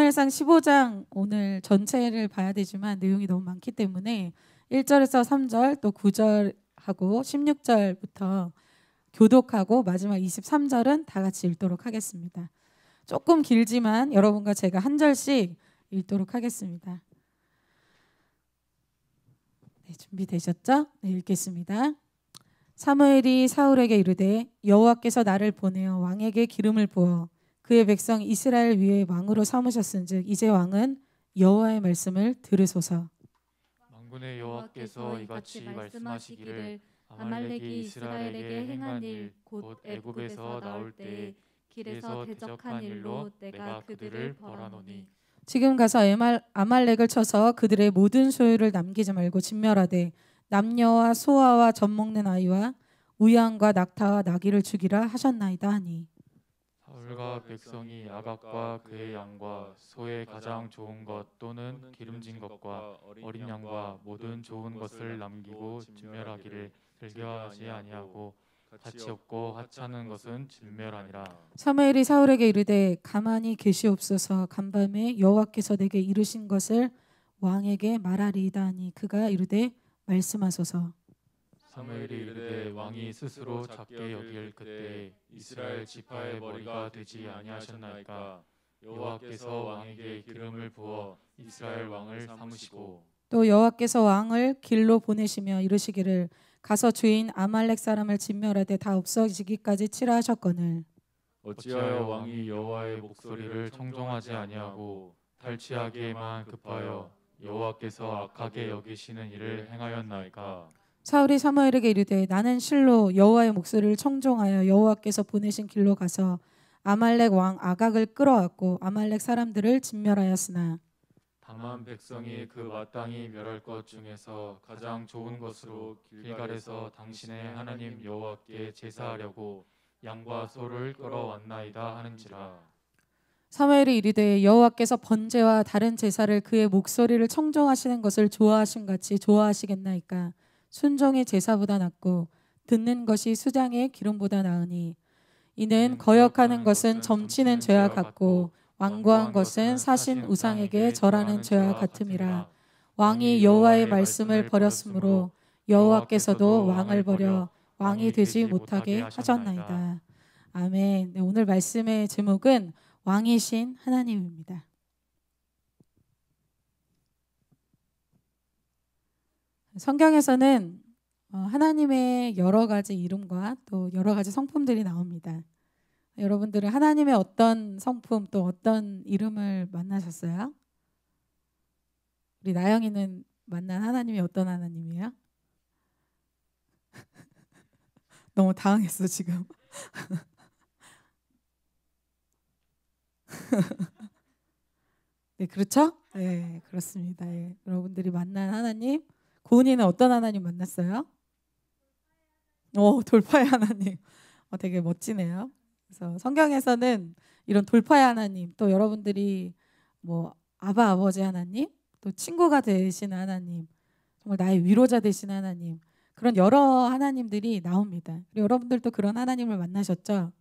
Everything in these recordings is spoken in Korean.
사무엘상 15장 오늘 전체를 봐야 되지만 내용이 너무 많기 때문에 1절에서 3절 또 9절하고 16절부터 교독하고 마지막 23절은 다 같이 읽도록 하겠습니다. 조금 길지만 여러분과 제가 한 절씩 읽도록 하겠습니다. 네, 준비되셨죠? 네, 읽겠습니다. 사무엘이 사울에게 이르되 여호와께서 나를 보내어 왕에게 기름을 부어 그의 백성 이스라엘 위에 왕으로 삼으셨은즉 이제 왕은 여호와의 말씀을 들으소서. 만군의 여호와께서 이같이 말씀하시기를 아말렉이 이스라엘에게 행한 일 곧 애굽에서 나올 때에 길에서 대적한 일로 내가 그들을 벌하노니 지금 가서 아말렉을 쳐서 그들의 모든 소유를 남기지 말고 진멸하되 남녀와 소아와 젖 먹는 아이와 우양과 낙타와 나귀를 죽이라 하셨나이다 하니 사울과 백성이 아각과 그의 양과 소의 가장 좋은 것 또는 기름진 것과 어린 양과 모든 좋은 것을 남기고 진멸하기를 즐겨하지 아니하고 가치 없고 하찮은 것은 진멸하니라. 사무엘이 사울에게 이르되 가만히 계시옵소서. 간밤에 여호와께서 내게 이르신 것을 왕에게 말하리이다 하니 그가 이르되 말씀하소서. 사무엘이 이르되 왕이 스스로 작게 여길 그때 이스라엘 지파의 머리가 되지 아니하셨나이까. 여호와께서 왕에게 기름을 부어 이스라엘 왕을 삼으시고 또 여호와께서 왕을 길로 보내시며 이르시기를 가서 주인 아말렉 사람을 진멸하되 다 없어지기까지 치라 하셨거늘 어찌하여 왕이 여호와의 목소리를 청종하지 아니하고 탈취하기에만 급하여 여호와께서 악하게 여기시는 일을 행하였나이까. 사울이 사무엘에게 이르되 나는 실로 여호와의 목소리를 청종하여 여호와께서 보내신 길로 가서 아말렉 왕 아각을 끌어왔고 아말렉 사람들을 진멸하였으나 다만 백성이 그 마땅히 멸할 것 중에서 가장 좋은 것으로 길갈에서 당신의 하나님 여호와께 제사하려고 양과 소를 끌어왔나이다 하는지라. 사무엘이 이르되 여호와께서 번제와 다른 제사를 그의 목소리를 청종하시는 것을 좋아하신 같이 좋아하시겠나이까. 순종의 제사보다 낫고 듣는 것이 수장의 기름보다 나으니 이는 거역하는 것은 점치는 죄와 같고 완고한 것은 사신 우상에게 절하는 죄와 같음이라. 왕이 여호와의 말씀을 버렸으므로 여호와께서도 왕을 버려 왕이 되지 못하게 하셨나이다. 아멘. 네, 오늘 말씀의 제목은 왕이신 하나님입니다. 성경에서는 하나님의 여러 가지 이름과 또 여러 가지 성품들이 나옵니다. 여러분들은 하나님의 어떤 성품 또 어떤 이름을 만나셨어요? 우리 나영이는 만난 하나님이 어떤 하나님이에요? 너무 당황했어 지금. 네, 그렇죠? 네, 그렇습니다. 네, 여러분들이 만난 하나님, 고은이는 어떤 하나님 만났어요? 돌파의 하나님. 되게 멋지네요. 그래서 성경에서는 이런 돌파의 하나님, 또 여러분들이 뭐 아바 아버지 하나님, 또 친구가 되시는 하나님, 정말 나의 위로자 되시는 하나님, 그런 여러 하나님들이 나옵니다. 그리고 여러분들도 그런 하나님을 만나셨죠?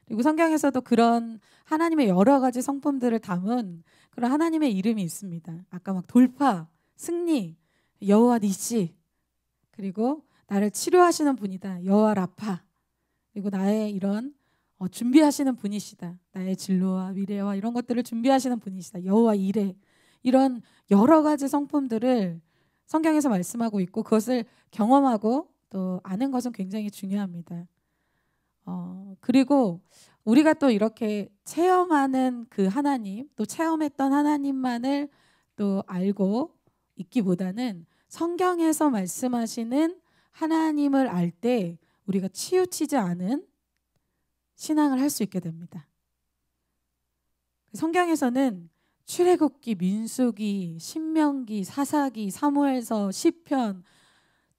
그리고 성경에서도 그런 하나님의 여러 가지 성품들을 담은 그런 하나님의 이름이 있습니다. 아까 막 돌파, 승리, 여호와 니시, 그리고 나를 치료하시는 분이다. 여호와 라파. 그리고 나의 이런 준비하시는 분이시다. 나의 진로와 미래와 이런 것들을 준비하시는 분이시다. 여호와 이레. 이런 여러 가지 성품들을 성경에서 말씀하고 있고 그것을 경험하고 또 아는 것은 굉장히 중요합니다. 그리고 우리가 또 이렇게 체험하는 그 하나님, 또 체험했던 하나님만을 또 알고 있기보다는 성경에서 말씀하시는 하나님을 알 때 우리가 치우치지 않은 신앙을 할 수 있게 됩니다. 성경에서는 출애굽기, 민수기, 신명기, 사사기, 사무엘서, 시편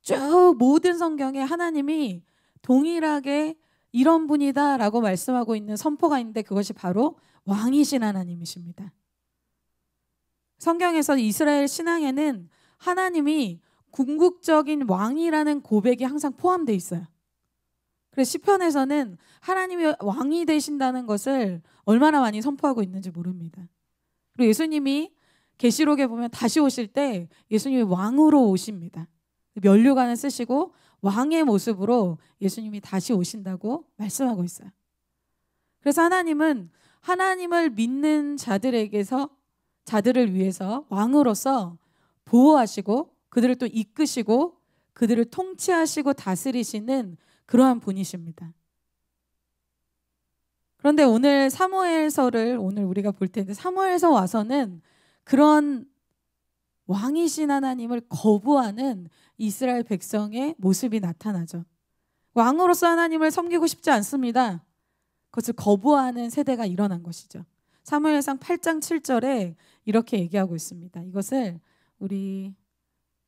쭉 모든 성경에 하나님이 동일하게 이런 분이다라고 말씀하고 있는 선포가 있는데 그것이 바로 왕이신 하나님이십니다. 성경에서 이스라엘 신앙에는 하나님이 궁극적인 왕이라는 고백이 항상 포함되어 있어요. 그래서 시편에서는 하나님이 왕이 되신다는 것을 얼마나 많이 선포하고 있는지 모릅니다. 그리고 예수님이 계시록에 보면 다시 오실 때 예수님이 왕으로 오십니다. 면류관을 쓰시고 왕의 모습으로 예수님이 다시 오신다고 말씀하고 있어요. 그래서 하나님은 하나님을 믿는 자들을 위해서 왕으로서 보호하시고 그들을 또 이끄시고 그들을 통치하시고 다스리시는 그러한 분이십니다. 그런데 오늘 사무엘서를 오늘 우리가 볼 텐데 사무엘서 와서는 그런 왕이신 하나님을 거부하는 이스라엘 백성의 모습이 나타나죠. 왕으로서 하나님을 섬기고 싶지 않습니다. 그것을 거부하는 세대가 일어난 것이죠. 사무엘상 8장 7절에 이렇게 얘기하고 있습니다. 이것을 우리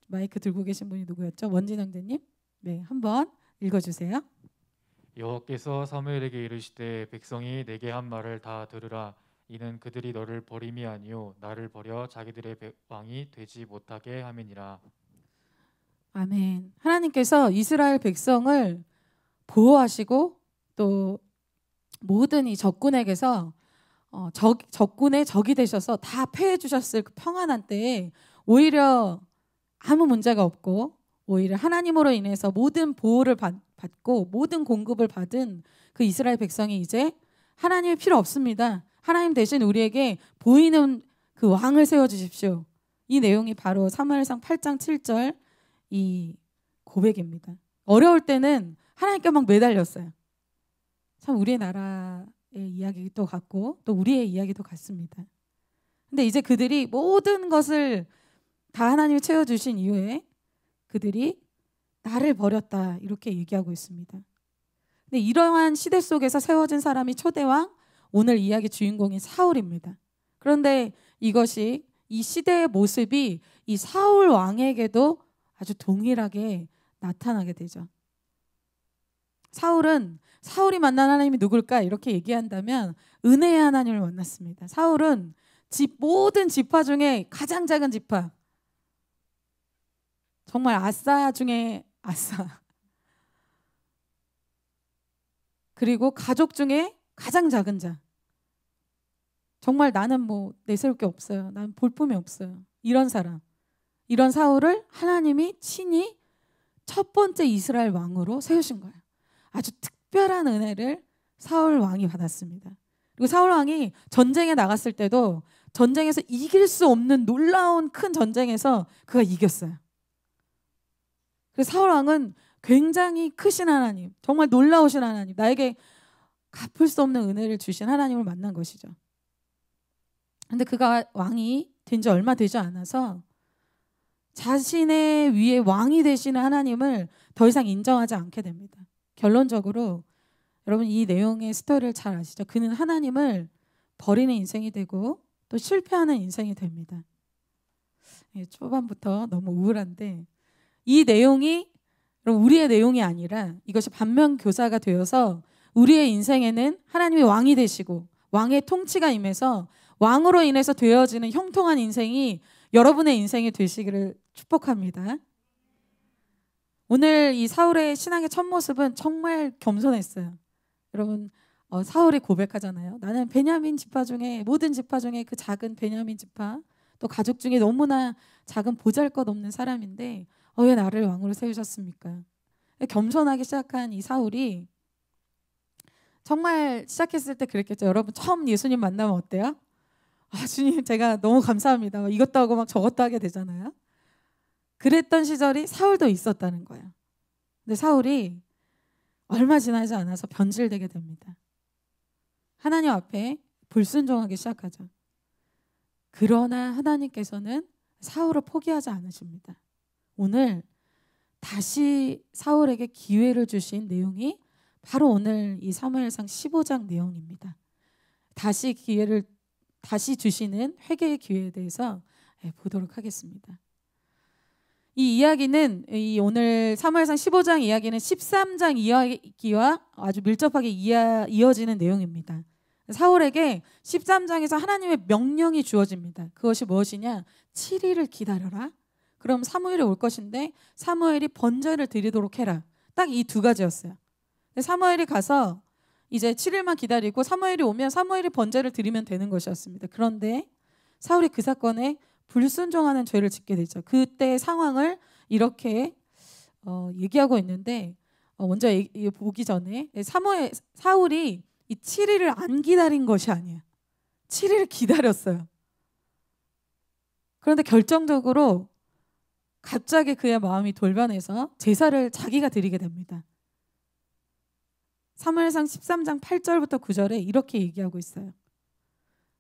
마이크 들고 계신 분이 누구였죠? 원진 형제님? 네, 한번 읽어주세요. 여호와께서 사무엘에게 이르시되 백성이 내게 한 말을 다 들으라. 이는 그들이 너를 버림이 아니요 나를 버려 자기들의 왕이 되지 못하게 함이니라. 아멘. 하나님께서 이스라엘 백성을 보호하시고 또 모든 이 적군에게서 적군의 적이 되셔서 다 패해 주셨을 그 평안한 때에 오히려 아무 문제가 없고 오히려 하나님으로 인해서 모든 보호를 받고 모든 공급을 받은 그 이스라엘 백성이 이제 하나님이 필요 없습니다. 하나님 대신 우리에게 보이는 그 왕을 세워주십시오. 이 내용이 바로 사무엘상 8장 7절 이 고백입니다. 어려울 때는 하나님께 막 매달렸어요. 참 우리의 나라의 이야기도 같고 또 우리의 이야기도 같습니다. 근데 이제 그들이 모든 것을 다 하나님이 채워주신 이후에 그들이 나를 버렸다 이렇게 얘기하고 있습니다. 근데 이러한 시대 속에서 세워진 사람이 초대왕, 오늘 이야기 주인공인 사울입니다. 그런데 이것이 이 시대의 모습이 이 사울 왕에게도 아주 동일하게 나타나게 되죠. 사울이 만난 하나님이 누굴까 이렇게 얘기한다면 은혜의 하나님을 만났습니다. 사울은 모든 지파 중에 가장 작은 지파, 정말 아싸 중에 아싸, 그리고 가족 중에 가장 작은 자, 정말 나는 뭐 내세울 게 없어요, 난 볼품이 없어요, 이런 사람, 이런 사울을 하나님이 친히 첫 번째 이스라엘 왕으로 세우신 거예요. 아주 특별한 은혜를 사울 왕이 받았습니다. 그리고 사울 왕이 전쟁에 나갔을 때도 전쟁에서 이길 수 없는 놀라운 큰 전쟁에서 그가 이겼어요. 그래서 사울 왕은 굉장히 크신 하나님, 정말 놀라우신 하나님, 나에게 갚을 수 없는 은혜를 주신 하나님을 만난 것이죠. 근데 그가 왕이 된 지 얼마 되지 않아서 자신의 위에 왕이 되시는 하나님을 더 이상 인정하지 않게 됩니다. 결론적으로 여러분 이 내용의 스토리를 잘 아시죠? 그는 하나님을 버리는 인생이 되고 또 실패하는 인생이 됩니다. 초반부터 너무 우울한데 이 내용이 우리의 내용이 아니라 이것이 반면교사가 되어서 우리의 인생에는 하나님이 왕이 되시고 왕의 통치가 임해서 왕으로 인해서 되어지는 형통한 인생이 여러분의 인생이 되시기를 축복합니다. 오늘 이 사울의 신앙의 첫 모습은 정말 겸손했어요. 여러분 사울이 고백하잖아요. 나는 베냐민 지파 중에 모든 지파 중에 그 작은 베냐민 지파, 또 가족 중에 너무나 작은 보잘것없는 사람인데 왜 나를 왕으로 세우셨습니까? 겸손하게 시작한 이 사울이 정말 시작했을 때 그랬겠죠. 여러분 처음 예수님 만나면 어때요? 주님 제가 너무 감사합니다. 이것도 하고 막 저것도 하게 되잖아요. 그랬던 시절이 사울도 있었다는 거예요. 근데 사울이 얼마 지나지 않아서 변질되게 됩니다. 하나님 앞에 불순종하기 시작하죠. 그러나 하나님께서는 사울을 포기하지 않으십니다. 오늘 다시 사울에게 기회를 주신 내용이 바로 오늘 이 사무엘상 15장 내용입니다. 다시 주시는 회개의 기회에 대해서 보도록 하겠습니다. 이 이야기는 오늘 사무엘상 15장 이야기는 13장 이야기와 아주 밀접하게 이어지는 내용입니다. 사울에게 13장에서 하나님의 명령이 주어집니다. 그것이 무엇이냐? 7일을 기다려라. 그럼 사무엘이 올 것인데 사무엘이 번제를 드리도록 해라. 딱 이 두 가지였어요. 사무엘이 가서 이제 7일만 기다리고 사무엘이 오면 사무엘이 번제를 드리면 되는 것이었습니다. 그런데 사울이 그 사건에 불순종하는 죄를 짓게 되죠. 그때 상황을 이렇게 얘기하고 있는데 먼저 보기 전에 사울이 이 7일을 안 기다린 것이 아니에요. 7일을 기다렸어요. 그런데 결정적으로 갑자기 그의 마음이 돌변해서 제사를 자기가 드리게 됩니다. 사무엘상 13장 8절부터 9절에 이렇게 얘기하고 있어요.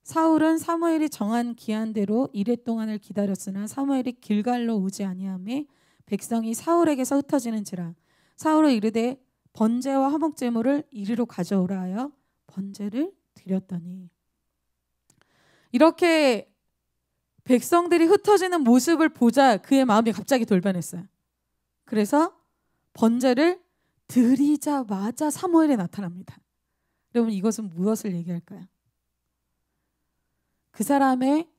사울은 사무엘이 정한 기한대로 이레 동안을 기다렸으나 사무엘이 길갈로 오지 아니하매 백성이 사울에게서 흩어지는지라. 사울은 이르되 번제와 화목제물을 이리로 가져오라 하여 번제를 드렸더니. 이렇게 백성들이 흩어지는 모습을 보자 그의 마음이 갑자기 돌변했어요. 그래서 번제를 드리자마자 사무엘이 나타납니다. 여러분, 이것은 무엇을 얘기할까요? 그 사람의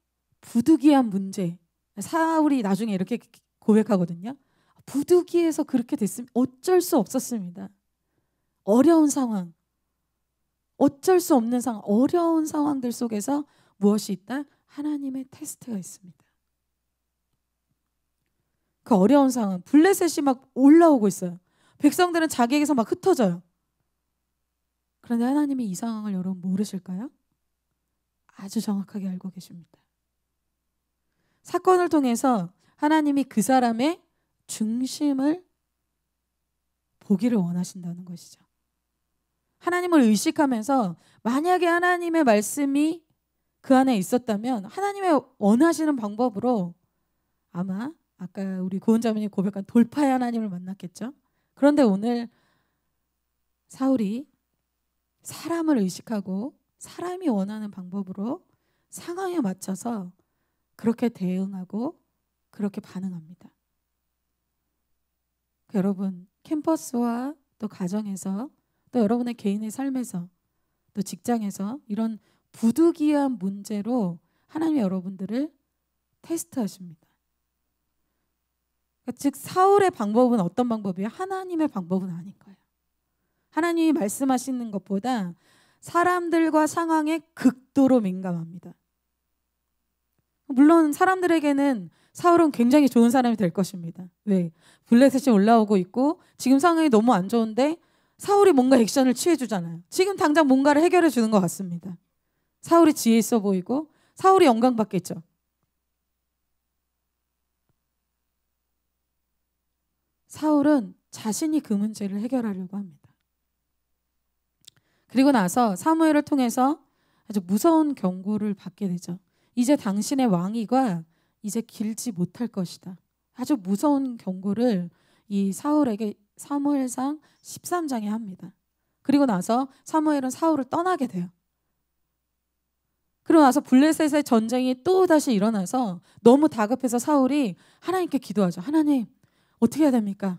부득이한 문제, 사울이 나중에 이렇게 고백하거든요. 부득이해서 그렇게 됐으면 어쩔 수 없었습니다. 어려운 상황, 어쩔 수 없는 상황, 어려운 상황들 속에서 무엇이 있다? 하나님의 테스트가 있습니다. 그 어려운 상황, 블레셋이 막 올라오고 있어요. 백성들은 자기에게서 막 흩어져요. 그런데 하나님이 이 상황을 여러분 모르실까요? 아주 정확하게 알고 계십니다. 사건을 통해서 하나님이 그 사람의 중심을 보기를 원하신다는 것이죠. 하나님을 의식하면서 만약에 하나님의 말씀이 그 안에 있었다면 하나님의 원하시는 방법으로 아마 아까 우리 고은자매님 고백한 돌파의 하나님을 만났겠죠. 그런데 오늘 사울이 사람을 의식하고 사람이 원하는 방법으로 상황에 맞춰서 그렇게 대응하고 그렇게 반응합니다. 여러분, 캠퍼스와 또 가정에서 또 여러분의 개인의 삶에서 또 직장에서 이런 부득이한 문제로 하나님이 여러분들을 테스트하십니다. 즉 사울의 방법은 어떤 방법이에요? 하나님의 방법은 아닌 거예요. 하나님이 말씀하시는 것보다 사람들과 상황에 극도로 민감합니다. 물론 사람들에게는 사울은 굉장히 좋은 사람이 될 것입니다. 왜? 블레셋이 올라오고 있고 지금 상황이 너무 안 좋은데 사울이 뭔가 액션을 취해주잖아요. 지금 당장 뭔가를 해결해 주는 것 같습니다. 사울이 지혜 있어 보이고 사울이 영광받겠죠. 사울은 자신이 그 문제를 해결하려고 합니다. 그리고 나서 사무엘을 통해서 아주 무서운 경고를 받게 되죠. 이제 당신의 왕위가 이제 길지 못할 것이다. 아주 무서운 경고를 이 사울에게 사무엘상 13장에 합니다. 그리고 나서 사무엘은 사울을 떠나게 돼요. 그러고 나서 블레셋의 전쟁이 또 다시 일어나서 너무 다급해서 사울이 하나님께 기도하죠. 하나님, 어떻게 해야 됩니까?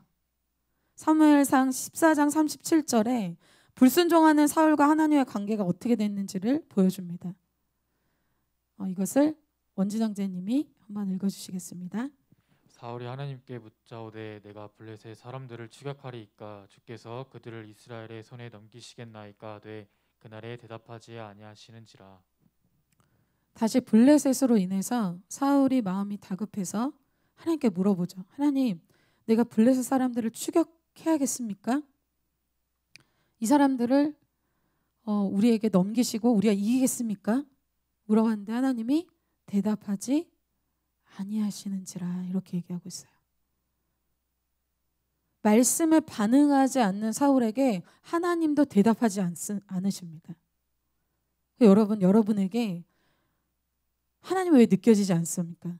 사무엘상 14장 37절에 불순종하는 사울과 하나님의 관계가 어떻게 됐는지를 보여줍니다. 이것을 원진영재님이 한번 읽어주시겠습니다. 사울이 하나님께 묻자오되 내가 블레셋 사람들을 추격하리이까 주께서 그들을 이스라엘의 손에 넘기시겠나이까 하되 그날에 대답하지 아니하시는지라. 다시 블레셋으로 인해서 사울이 마음이 다급해서 하나님께 물어보죠. 하나님, 내가 블레셋 사람들을 추격해야겠습니까? 이 사람들을 우리에게 넘기시고 우리가 이기겠습니까? 물어봤는데 하나님이 대답하지 아니하시는지라 이렇게 얘기하고 있어요. 말씀에 반응하지 않는 사울에게 하나님도 대답하지 않으십니다. 여러분, 여러분에게 하나님이 왜 느껴지지 않습니까?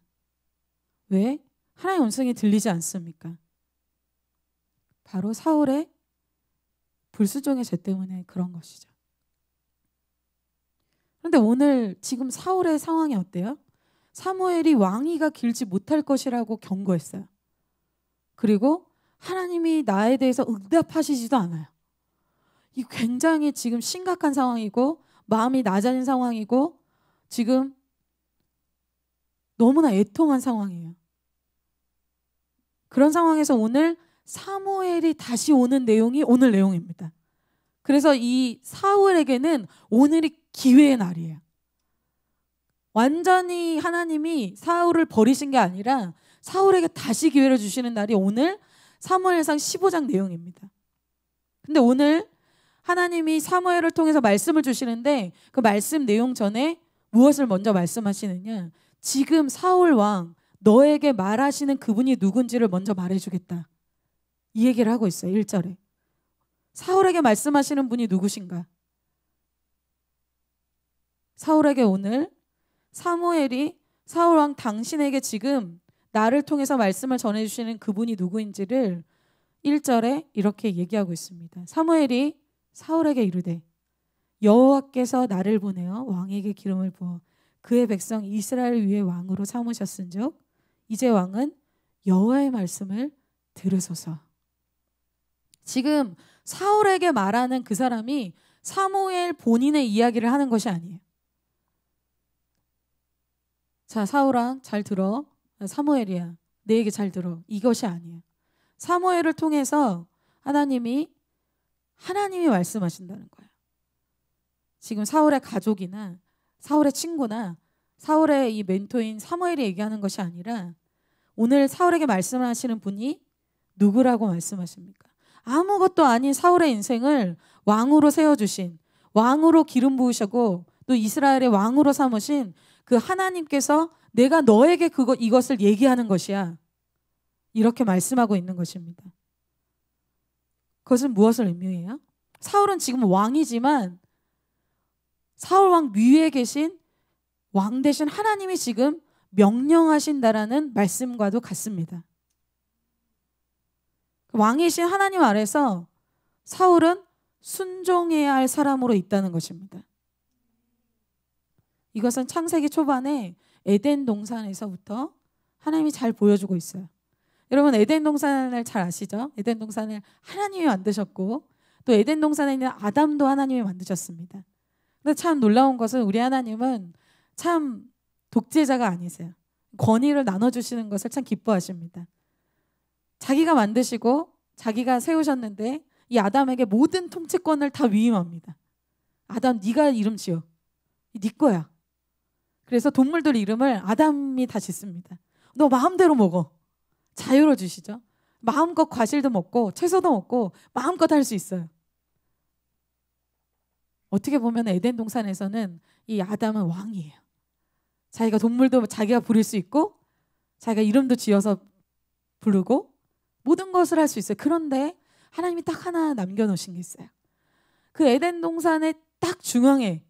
왜? 하나님의 음성이 들리지 않습니까? 바로 사울의 불순종의 죄 때문에 그런 것이죠. 그런데 오늘 지금 사울의 상황이 어때요? 사무엘이 왕위가 길지 못할 것이라고 경고했어요. 그리고 하나님이 나에 대해서 응답하시지도 않아요. 이 굉장히 지금 심각한 상황이고 마음이 낮아진 상황이고 지금 너무나 애통한 상황이에요. 그런 상황에서 오늘 사무엘이 다시 오는 내용이 오늘 내용입니다. 그래서 이 사울에게는 오늘이 기회의 날이에요. 완전히 하나님이 사울을 버리신 게 아니라 사울에게 다시 기회를 주시는 날이 오늘 사무엘상 15장 내용입니다. 근데 오늘 하나님이 사무엘을 통해서 말씀을 주시는데 그 말씀 내용 전에 무엇을 먼저 말씀하시느냐? 지금 사울 왕 너에게 말하시는 그분이 누군지를 먼저 말해주겠다. 이 얘기를 하고 있어요. 1절에. 사울에게 말씀하시는 분이 누구신가? 사울에게 오늘 사무엘이 사울 왕 당신에게 지금 나를 통해서 말씀을 전해주시는 그분이 누구인지를 1절에 이렇게 얘기하고 있습니다. 사무엘이 사울에게 이르되 여호와께서 나를 보내어 왕에게 기름을 부어 그의 백성 이스라엘을 위해 왕으로 삼으셨은즉 이제 왕은 여호와의 말씀을 들으소서. 지금 사울에게 말하는 그 사람이 사무엘 본인의 이야기를 하는 것이 아니에요. 자, 사울아 잘 들어. 사무엘이야. 내 얘기 잘 들어. 이것이 아니에요. 사무엘을 통해서 하나님이 말씀하신다는 거예요. 지금 사울의 가족이나 사울의 친구나 사울의 이 멘토인 사무엘이 얘기하는 것이 아니라 오늘 사울에게 말씀하시는 분이 누구라고 말씀하십니까? 아무것도 아닌 사울의 인생을 왕으로 세워주신, 왕으로 기름 부으시고 또 이스라엘의 왕으로 삼으신 그 하나님께서 내가 너에게 이것을 얘기하는 것이야. 이렇게 말씀하고 있는 것입니다. 그것은 무엇을 의미해요? 사울은 지금 왕이지만 사울 왕 위에 계신 왕 대신 하나님이 지금 명령하신다라는 말씀과도 같습니다. 왕이신 하나님 아래서 사울은 순종해야 할 사람으로 있다는 것입니다. 이것은 창세기 초반에 에덴 동산에서부터 하나님이 잘 보여주고 있어요. 여러분 에덴 동산을 잘 아시죠? 에덴 동산을 하나님이 만드셨고 또 에덴 동산에 있는 아담도 하나님이 만드셨습니다. 근데 참 놀라운 것은 우리 하나님은 참 독재자가 아니세요. 권위를 나눠주시는 것을 참 기뻐하십니다. 자기가 만드시고 자기가 세우셨는데 이 아담에게 모든 통치권을 다 위임합니다. 아담 네가 이름 지어. 네 거야. 그래서 동물들 이름을 아담이 다 짓습니다. 너 마음대로 먹어. 자유를 주시죠. 마음껏 과실도 먹고 채소도 먹고 마음껏 할 수 있어요. 어떻게 보면 에덴 동산에서는 이 아담은 왕이에요. 자기가 동물도 자기가 부릴 수 있고 자기가 이름도 지어서 부르고 모든 것을 할 수 있어요. 그런데 하나님이 딱 하나 남겨놓으신 게 있어요. 그 에덴 동산의 딱 중앙에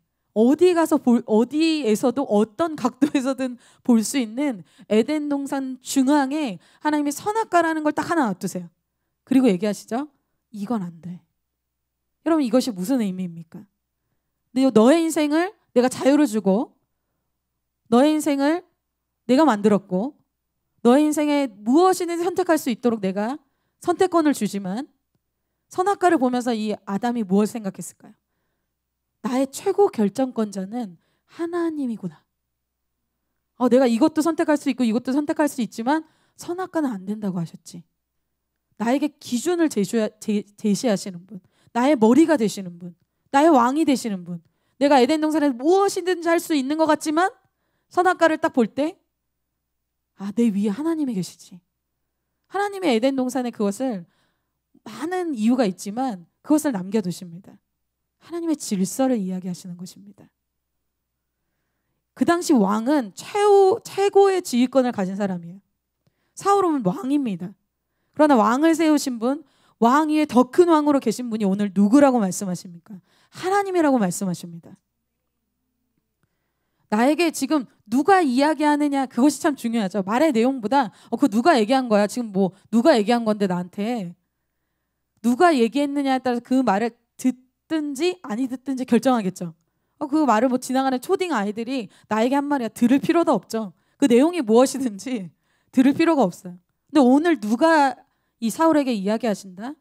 어디에서도 어떤 각도에서든 볼 수 있는 에덴 동산 중앙에 하나님이 선악과라는 걸 딱 하나 놔두세요. 그리고 얘기하시죠. 이건 안 돼. 여러분 이것이 무슨 의미입니까? 너의 인생을 내가 자유를 주고 너의 인생을 내가 만들었고 너의 인생에 무엇이든 선택할 수 있도록 내가 선택권을 주지만 선악과를 보면서 이 아담이 무엇을 생각했을까요? 나의 최고 결정권자는 하나님이구나. 내가 이것도 선택할 수 있고 이것도 선택할 수 있지만 선악과는 안 된다고 하셨지. 나에게 기준을 제시하시는 분, 나의 머리가 되시는 분, 나의 왕이 되시는 분, 내가 에덴 동산에서 무엇이든지 할 수 있는 것 같지만 선악과를 딱 볼 때 내 위에 하나님이 계시지. 하나님의 에덴 동산에 그것을 많은 이유가 있지만 그것을 남겨두십니다. 하나님의 질서를 이야기하시는 것입니다. 그 당시 왕은 최고의 지휘권을 가진 사람이에요. 사울은 왕입니다. 그러나 왕을 세우신 분, 왕 위에 더 큰 왕으로 계신 분이 오늘 누구라고 말씀하십니까? 하나님이라고 말씀하십니다. 나에게 지금 누가 이야기하느냐 그것이 참 중요하죠. 말의 내용보다 그거 누가 얘기한 거야? 지금 누가 얘기한 건데 나한테 누가 얘기했느냐에 따라서 그 말을 듣든지 아니 듣든지 결정하겠죠. 그 말을 지나가는 초딩 아이들이 나에게 한 말이야 들을 필요도 없죠. 그 내용이 무엇이든지 들을 필요가 없어요. 근데 오늘 누가 이 사울에게 이야기하신다?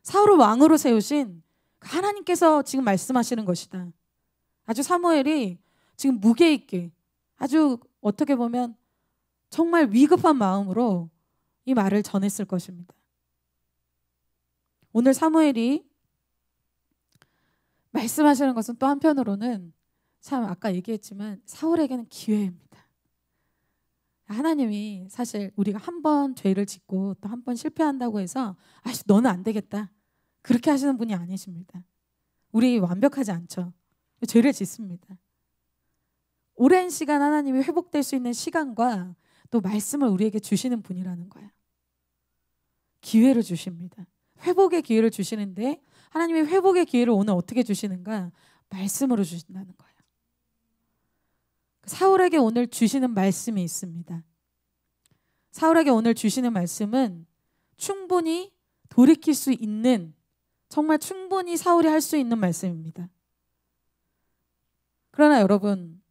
사울을 왕으로 세우신 하나님께서 지금 말씀하시는 것이다. 아주 사무엘이 지금 무게 있게 아주 어떻게 보면 정말 위급한 마음으로 이 말을 전했을 것입니다. 오늘 사무엘이 말씀하시는 것은 또 한편으로는 참 아까 얘기했지만 사울에게는 기회입니다. 하나님이 사실 우리가 한 번 죄를 짓고 또 한 번 실패한다고 해서 아씨 너는 안 되겠다 그렇게 하시는 분이 아니십니다. 우리 완벽하지 않죠. 죄를 짓습니다. 오랜 시간 하나님이 회복될 수 있는 시간과 또 말씀을 우리에게 주시는 분이라는 거예요. 기회를 주십니다. 회복의 기회를 주시는데 하나님이 회복의 기회를 오늘 어떻게 주시는가? 말씀으로 주신다는 거예요. 사울에게 오늘 주시는 말씀이 있습니다. 사울에게 오늘 주시는 말씀은 충분히 돌이킬 수 있는, 정말 충분히 사울이 할 수 있는 말씀입니다. 그러나 여러분,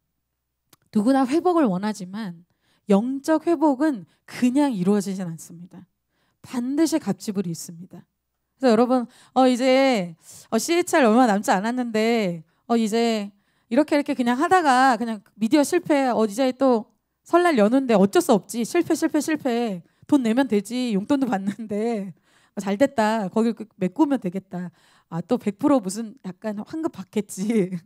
누구나 회복을 원하지만 영적 회복은 그냥 이루어지진 않습니다. 반드시 갑질이 있습니다. 그래서 여러분 이제 CHR 얼마 남지 않았는데 이제 이렇게 그냥 하다가 그냥 미디어 실패 이제 또 설날 여는데 어쩔 수 없지 실패 돈 내면 되지 용돈도 받는데 잘 됐다 거기 메꾸면 되겠다 또 100% 무슨 약간 환급 받겠지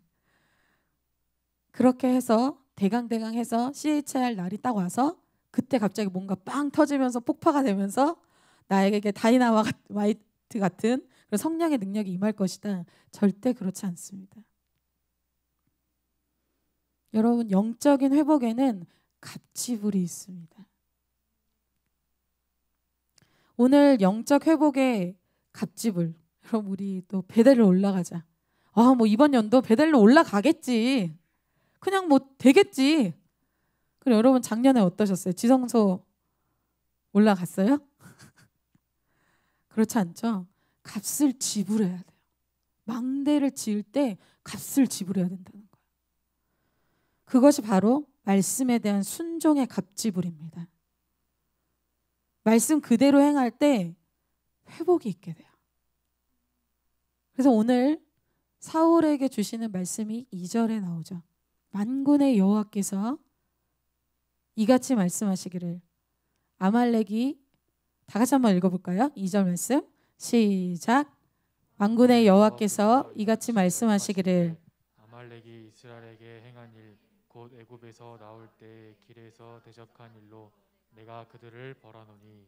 그렇게 해서 대강 해서 CHR 날이 딱 와서 그때 갑자기 뭔가 빵 터지면서 폭파가 되면서 나에게 다이나마이트 같은 그런 성령의 능력이 임할 것이다. 절대 그렇지 않습니다. 여러분 영적인 회복에는 갑질이 있습니다. 오늘 영적 회복의 갑질 여러분 우리 또 베델로 올라가자. 뭐 이번 연도 베델로 올라가겠지. 그냥 뭐 되겠지. 그럼 여러분 작년에 어떠셨어요? 지성소 올라갔어요? 그렇지 않죠? 값을 지불해야 돼요. 망대를 지을 때 값을 지불해야 된다는 거예요. 그것이 바로 말씀에 대한 순종의 값지불입니다. 말씀 그대로 행할 때 회복이 있게 돼요. 그래서 오늘 사울에게 주시는 말씀이 2절에 나오죠. 만군의 여호와께서 이같이 말씀하시기를 아말렉이 다 같이 한번 읽어볼까요? 2절 말씀 시작. 만군의 여호와께서 이같이 말씀하시기를 아말렉이 이스라엘에게 행한 일 곧 애굽에서 나올 때 길에서 대적한 일로 내가 그들을 벌하노니.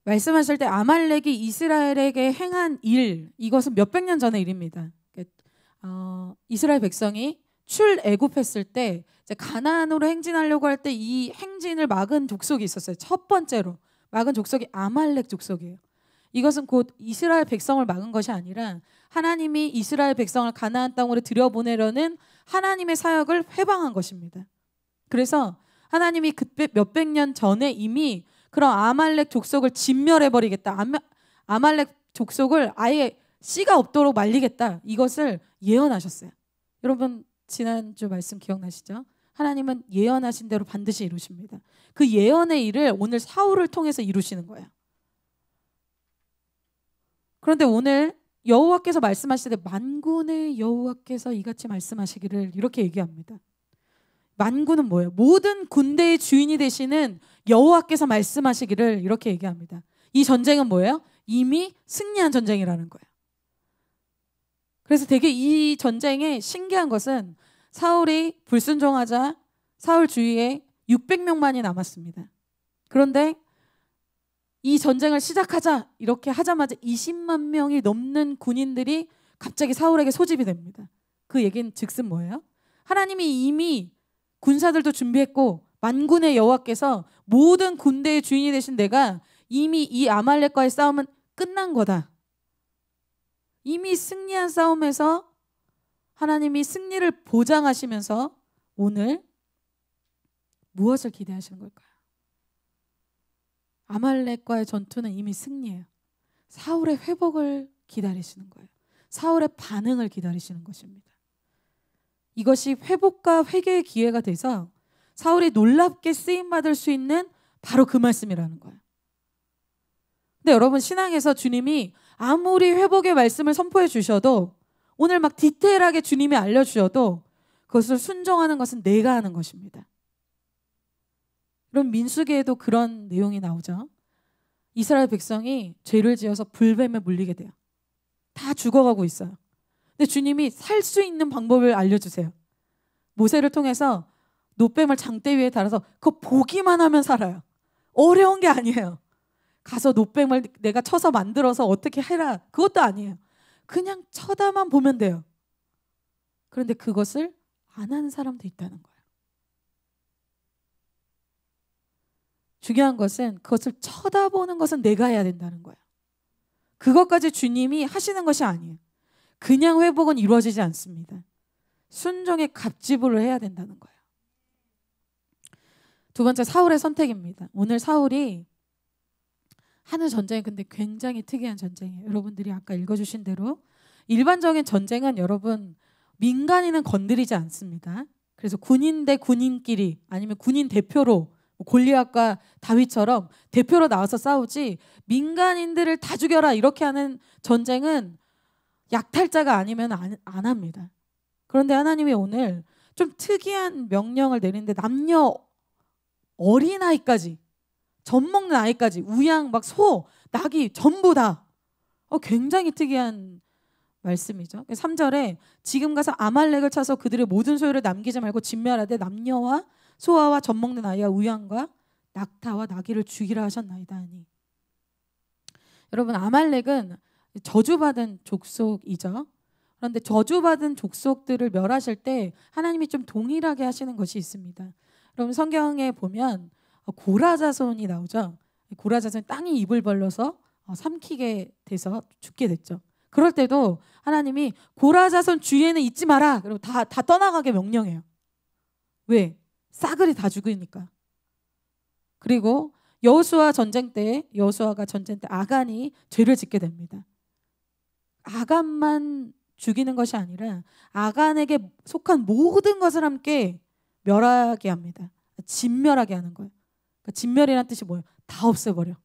말씀하실 때 아말렉이 이스라엘에게 행한 일 이것은 몇백 년 전의 일입니다. 이스라엘 백성이 출애굽했을 때 이제 가나안으로 행진하려고 할 때 이 행진을 막은 족속이 있었어요. 첫 번째로 막은 족속이 아말렉 족속이에요. 이것은 곧 이스라엘 백성을 막은 것이 아니라 하나님이 이스라엘 백성을 가나안 땅으로 들여보내려는 하나님의 사역을 회방한 것입니다. 그래서 하나님이 그때 몇백 년 전에 이미 그런 아말렉 족속을 진멸해버리겠다. 아말렉 족속을 아예 씨가 없도록 말리겠다. 이것을 예언하셨어요. 여러분 지난주 말씀 기억나시죠? 하나님은 예언하신 대로 반드시 이루십니다. 그 예언의 일을 오늘 사울을 통해서 이루시는 거예요. 그런데 오늘 여호와께서 말씀하실 때 만군의 여호와께서 이같이 말씀하시기를 이렇게 얘기합니다. 만군은 뭐예요? 모든 군대의 주인이 되시는 여호와께서 말씀하시기를 이렇게 얘기합니다. 이 전쟁은 뭐예요? 이미 승리한 전쟁이라는 거예요. 그래서 되게 이 전쟁에 신기한 것은 사울이 불순종하자 사울 주위에 600명만이 남았습니다. 그런데 이 전쟁을 시작하자 이렇게 하자마자 20만 명이 넘는 군인들이 갑자기 사울에게 소집이 됩니다. 그 얘기는 즉슨 뭐예요? 하나님이 이미 군사들도 준비했고 만군의 여호와께서 모든 군대의 주인이 되신 내가 이미 이 아말렉과의 싸움은 끝난 거다. 이미 승리한 싸움에서 하나님이 승리를 보장하시면서 오늘 무엇을 기대하시는 걸까요? 아말렉과의 전투는 이미 승리해요. 사울의 회복을 기다리시는 거예요. 사울의 반응을 기다리시는 것입니다. 이것이 회복과 회개의 기회가 돼서 사울이 놀랍게 쓰임받을 수 있는 바로 그 말씀이라는 거예요. 근데 여러분 신앙에서 주님이 아무리 회복의 말씀을 선포해 주셔도 오늘 막 디테일하게 주님이 알려주셔도 그것을 순종하는 것은 내가 하는 것입니다. 그럼 민수기에도 그런 내용이 나오죠. 이스라엘 백성이 죄를 지어서 불뱀에 물리게 돼요. 다 죽어가고 있어요. 근데 주님이 살 수 있는 방법을 알려주세요. 모세를 통해서 노뱀을 장대 위에 달아서 그거 보기만 하면 살아요. 어려운 게 아니에요. 가서 노뱀을 내가 쳐서 만들어서 어떻게 해라, 그것도 아니에요. 그냥 쳐다만 보면 돼요. 그런데 그것을 안 하는 사람도 있다는 거예요. 중요한 것은 그것을 쳐다보는 것은 내가 해야 된다는 거예요. 그것까지 주님이 하시는 것이 아니에요. 그냥 회복은 이루어지지 않습니다. 순종의 갑질을 해야 된다는 거예요. 두 번째, 사울의 선택입니다. 오늘 사울이 하는 전쟁이 근데 굉장히 특이한 전쟁이에요. 여러분들이 아까 읽어주신 대로 일반적인 전쟁은 여러분 민간인은 건드리지 않습니다. 그래서 군인 대 군인끼리 아니면 군인 대표로 골리앗과 다윗처럼 대표로 나와서 싸우지, 민간인들을 다 죽여라 이렇게 하는 전쟁은 약탈자가 아니면 안 합니다. 그런데 하나님이 오늘 좀 특이한 명령을 내리는데 남녀 어린아이까지, 젖먹는 아이까지, 우양 막 소, 낙이 전부 다 굉장히 특이한 말씀이죠. 3절에 지금 가서 아말렉을 쳐서 그들의 모든 소유를 남기지 말고 진멸하되 남녀와 소아와 젖먹는 아이와 우양과 낙타와 나귀를 죽이라 하셨나이다 하니. 여러분, 아말렉은 저주받은 족속이죠. 그런데 저주받은 족속들을 멸하실 때 하나님이 좀 동일하게 하시는 것이 있습니다. 여러분, 성경에 보면 고라자손이 나오죠. 고라자손이 땅이 입을 벌려서 삼키게 돼서 죽게 됐죠. 그럴 때도 하나님이 고라자손 주위에는 있지 마라, 그리고 다 떠나가게 명령해요. 왜? 싸그리 다 죽으니까. 그리고 여호수아가 전쟁 때 아간이 죄를 짓게 됩니다. 아간만 죽이는 것이 아니라 아간에게 속한 모든 것을 함께 멸하게 합니다. 진멸하게 하는 거예요. 그러니까 진멸이라는 뜻이 뭐예요? 다 없애버려.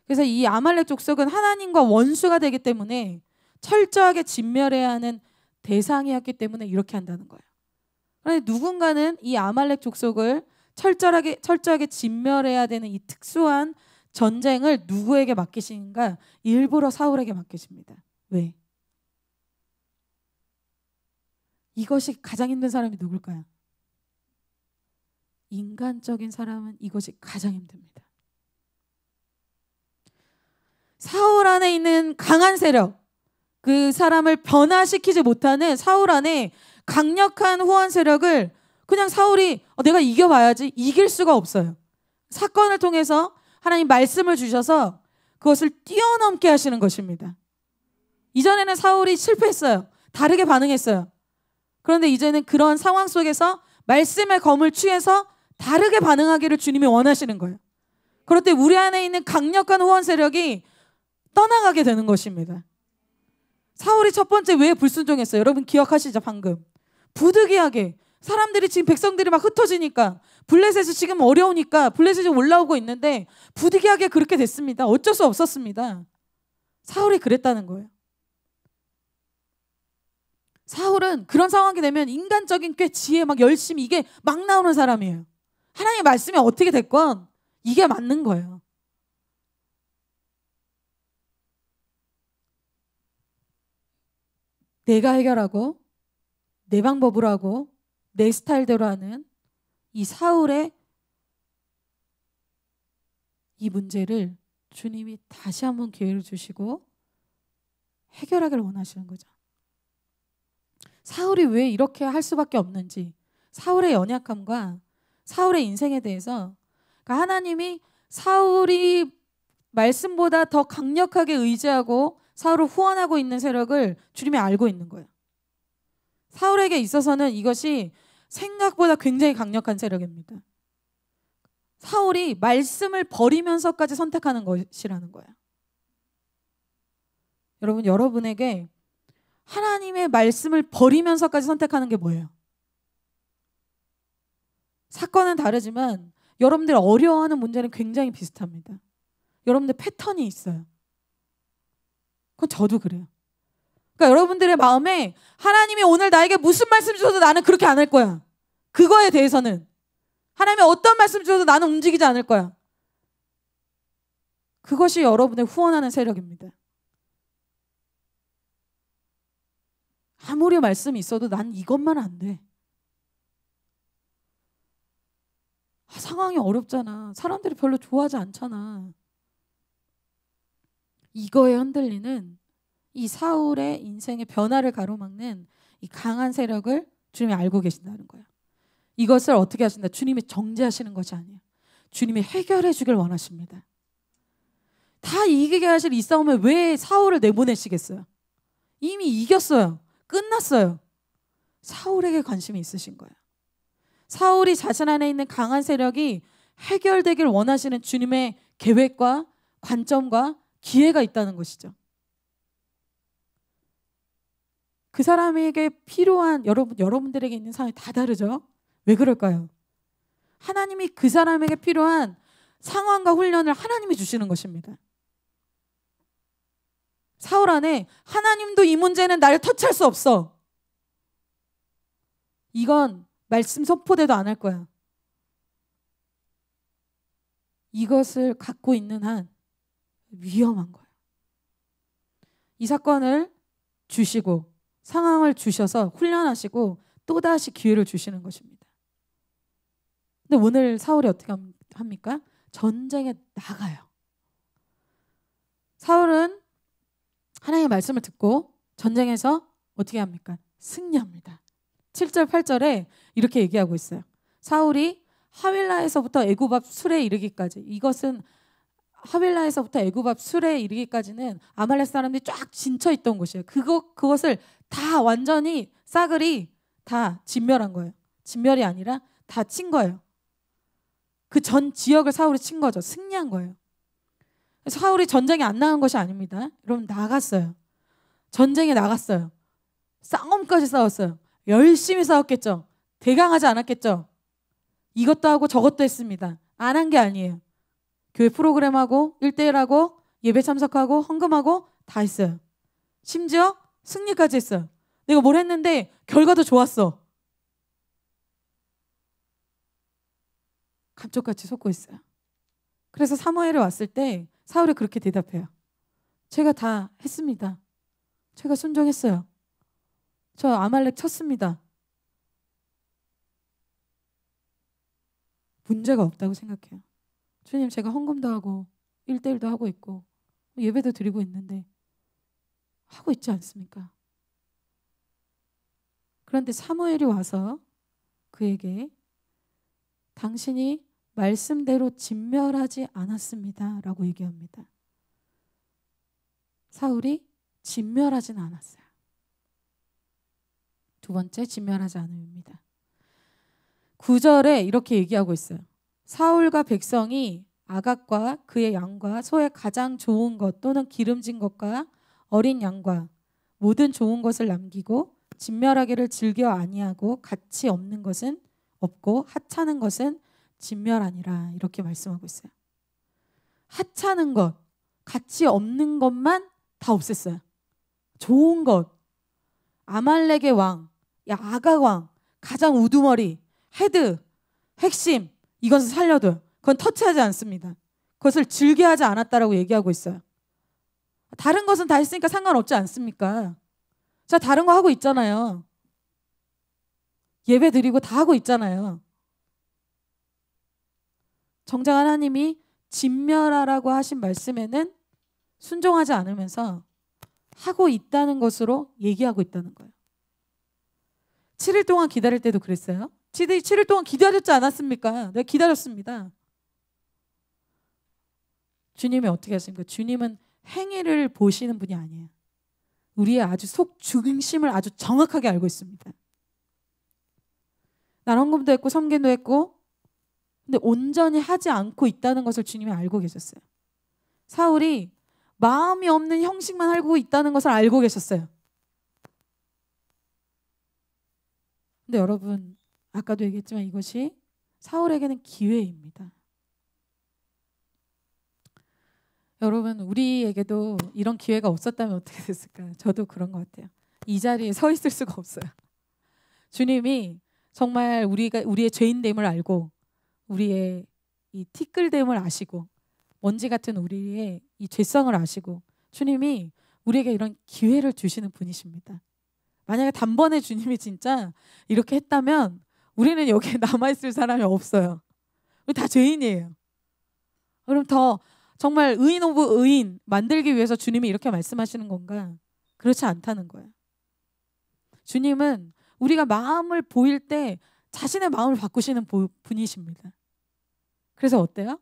그래서 이 아말렉 족속은 하나님과 원수가 되기 때문에 철저하게 진멸해야 하는 대상이었기 때문에 이렇게 한다는 거예요. 그런데 누군가는 이 아말렉 족속을 철저하게 진멸해야 되는 이 특수한 전쟁을 누구에게 맡기신가? 일부러 사울에게 맡기십니다. 왜? 이것이 가장 힘든 사람이 누굴까요? 인간적인 사람은 이것이 가장 힘듭니다. 사울 안에 있는 강한 세력, 그 사람을 변화시키지 못하는 사울 안에 강력한 후원 세력을 그냥 사울이 내가 이겨봐야지, 이길 수가 없어요. 사건을 통해서 하나님 말씀을 주셔서 그것을 뛰어넘게 하시는 것입니다. 이전에는 사울이 실패했어요. 다르게 반응했어요. 그런데 이제는 그런 상황 속에서 말씀의 검을 취해서 다르게 반응하기를 주님이 원하시는 거예요. 그럴 때 우리 안에 있는 강력한 후원 세력이 떠나가게 되는 것입니다. 사울이 첫 번째 왜 불순종했어요? 여러분 기억하시죠? 방금 부득이하게 사람들이 지금 백성들이 막 흩어지니까, 블레셋이 지금 어려우니까 블레셋이 올라오고 있는데 부득이하게 그렇게 됐습니다. 어쩔 수 없었습니다. 사울이 그랬다는 거예요. 사울은 그런 상황이 되면 인간적인 꽤 지혜 막 열심히 이게 막 나오는 사람이에요. 하나님의 말씀이 어떻게 됐건 이게 맞는 거예요. 내가 해결하고 내 방법으로 하고 내 스타일대로 하는 이 사울의 이 문제를 주님이 다시 한번 기회를 주시고 해결하기를 원하시는 거죠. 사울이 왜 이렇게 할 수밖에 없는지, 사울의 연약함과 사울의 인생에 대해서, 그러니까 하나님이 사울이 말씀보다 더 강력하게 의지하고 사울을 후원하고 있는 세력을 주님이 알고 있는 거예요. 사울에게 있어서는 이것이 생각보다 굉장히 강력한 세력입니다. 사울이 말씀을 버리면서까지 선택하는 것이라는 거예요. 여러분, 여러분에게 하나님의 말씀을 버리면서까지 선택하는 게 뭐예요? 사건은 다르지만 여러분들이 어려워하는 문제는 굉장히 비슷합니다. 여러분들 패턴이 있어요. 그건 저도 그래요. 그러니까 여러분들의 마음에 하나님이 오늘 나에게 무슨 말씀 주셔도 나는 그렇게 안 할 거야. 그거에 대해서는 하나님이 어떤 말씀 주셔도 나는 움직이지 않을 거야. 그것이 여러분의 후원하는 세력입니다. 아무리 말씀이 있어도 난 이것만 안 돼. 상황이 어렵잖아. 사람들이 별로 좋아하지 않잖아. 이거에 흔들리는 이 사울의 인생의 변화를 가로막는 이 강한 세력을 주님이 알고 계신다는 거예요. 이것을 어떻게 하신다? 주님이 정죄하시는 것이 아니에요. 주님이 해결해 주길 원하십니다. 다 이기게 하실 이 싸움에 왜 사울을 내보내시겠어요? 이미 이겼어요. 끝났어요. 사울에게 관심이 있으신 거예요. 사울이 자신 안에 있는 강한 세력이 해결되길 원하시는 주님의 계획과 관점과 기회가 있다는 것이죠. 그 사람에게 필요한 여러분들에게 있는 상황이 다 다르죠. 왜 그럴까요? 하나님이 그 사람에게 필요한 상황과 훈련을 하나님이 주시는 것입니다. 사울 안에 하나님도 이 문제는 나를 터치할 수 없어. 이건 말씀 선포대도 안 할 거야. 이것을 갖고 있는 한 위험한 거예요. 이 사건을 주시고 상황을 주셔서 훈련하시고 또다시 기회를 주시는 것입니다. 근데 오늘 사울이 어떻게 합니까? 전쟁에 나가요. 사울은 하나님의 말씀을 듣고 전쟁에서 어떻게 합니까? 승리합니다. 7절 8절에 이렇게 얘기하고 있어요. 사울이 하윌라에서부터 애굽 앞 술에 이르기까지, 이것은 하윌라에서부터 애굽 앞 술에 이르기까지는 아말렉 사람들이 쫙 진쳐 있던 곳이에요. 그것을 다 완전히 싸그리 다 진멸한 거예요. 진멸이 아니라 다 친 거예요. 그 전 지역을 사울이 친 거죠. 승리한 거예요. 사울이 전쟁에 안 나간 것이 아닙니다. 여러분, 나갔어요. 전쟁에 나갔어요. 싸움까지 싸웠어요. 열심히 싸웠겠죠. 대강하지 않았겠죠. 이것도 하고 저것도 했습니다. 안 한 게 아니에요. 교회 프로그램하고 1대1하고 예배 참석하고 헌금하고 다 했어요. 심지어 승리까지 했어요. 내가 뭘 했는데 결과도 좋았어. 감쪽같이 속고 있어요. 그래서 사무엘이 왔을 때 사울이 그렇게 대답해요. 제가 다 했습니다. 제가 순종했어요. 저 아말렉 쳤습니다. 문제가 없다고 생각해요. 주님, 제가 헌금도 하고 1대1도 하고 있고 예배도 드리고 있는데 하고 있지 않습니까? 그런데 사무엘이 와서 그에게 당신이 말씀대로 진멸하지 않았습니다 라고 얘기합니다. 사울이 진멸하진 않았어요. 두 번째, 진멸하지 않음입니다. 9절에 이렇게 얘기하고 있어요. 사울과 백성이 아각과 그의 양과 소의 가장 좋은 것 또는 기름진 것과 어린 양과 모든 좋은 것을 남기고 진멸하기를 즐겨 아니하고 가치 없는 것은 없고 하찮은 것은 진멸하니라, 이렇게 말씀하고 있어요. 하찮은 것, 가치 없는 것만 다 없앴어요. 좋은 것, 아말렉의 왕, 아각 왕, 가장 우두머리, 헤드, 핵심, 이것을 살려둬요. 그건 터치하지 않습니다. 그것을 즐겨하지 않았다라고 얘기하고 있어요. 다른 것은 다 했으니까 상관없지 않습니까? 자, 다른 거 하고 있잖아요. 예배 드리고 다 하고 있잖아요. 정작 하나님이 진멸하라고 하신 말씀에는 순종하지 않으면서 하고 있다는 것으로 얘기하고 있다는 거예요. 7일 동안 기다릴 때도 그랬어요. 7일 동안 기다렸지 않았습니까? 내가 기다렸습니다. 주님이 어떻게 하십니까? 주님은 행위를 보시는 분이 아니에요. 우리의 아주 속 중심을 아주 정확하게 알고 있습니다. 난 헌금도 했고 섬김도 했고, 근데 온전히 하지 않고 있다는 것을 주님이 알고 계셨어요. 사울이 마음이 없는 형식만 알고 있다는 것을 알고 계셨어요. 근데 여러분, 아까도 얘기했지만 이것이 사울에게는 기회입니다. 여러분, 우리에게도 이런 기회가 없었다면 어떻게 됐을까요? 저도 그런 것 같아요. 이 자리에 서 있을 수가 없어요. 주님이 정말 우리의 죄인됨을 알고 우리의 이 티끌됨을 아시고 먼지 같은 우리의 이 죄성을 아시고 주님이 우리에게 이런 기회를 주시는 분이십니다. 만약에 단번에 주님이 진짜 이렇게 했다면 우리는 여기에 남아있을 사람이 없어요. 우리 다 죄인이에요. 그럼 더 정말 의인 오브 의인 만들기 위해서 주님이 이렇게 말씀하시는 건가? 그렇지 않다는 거예요. 주님은 우리가 마음을 보일 때 자신의 마음을 바꾸시는 분이십니다. 그래서 어때요?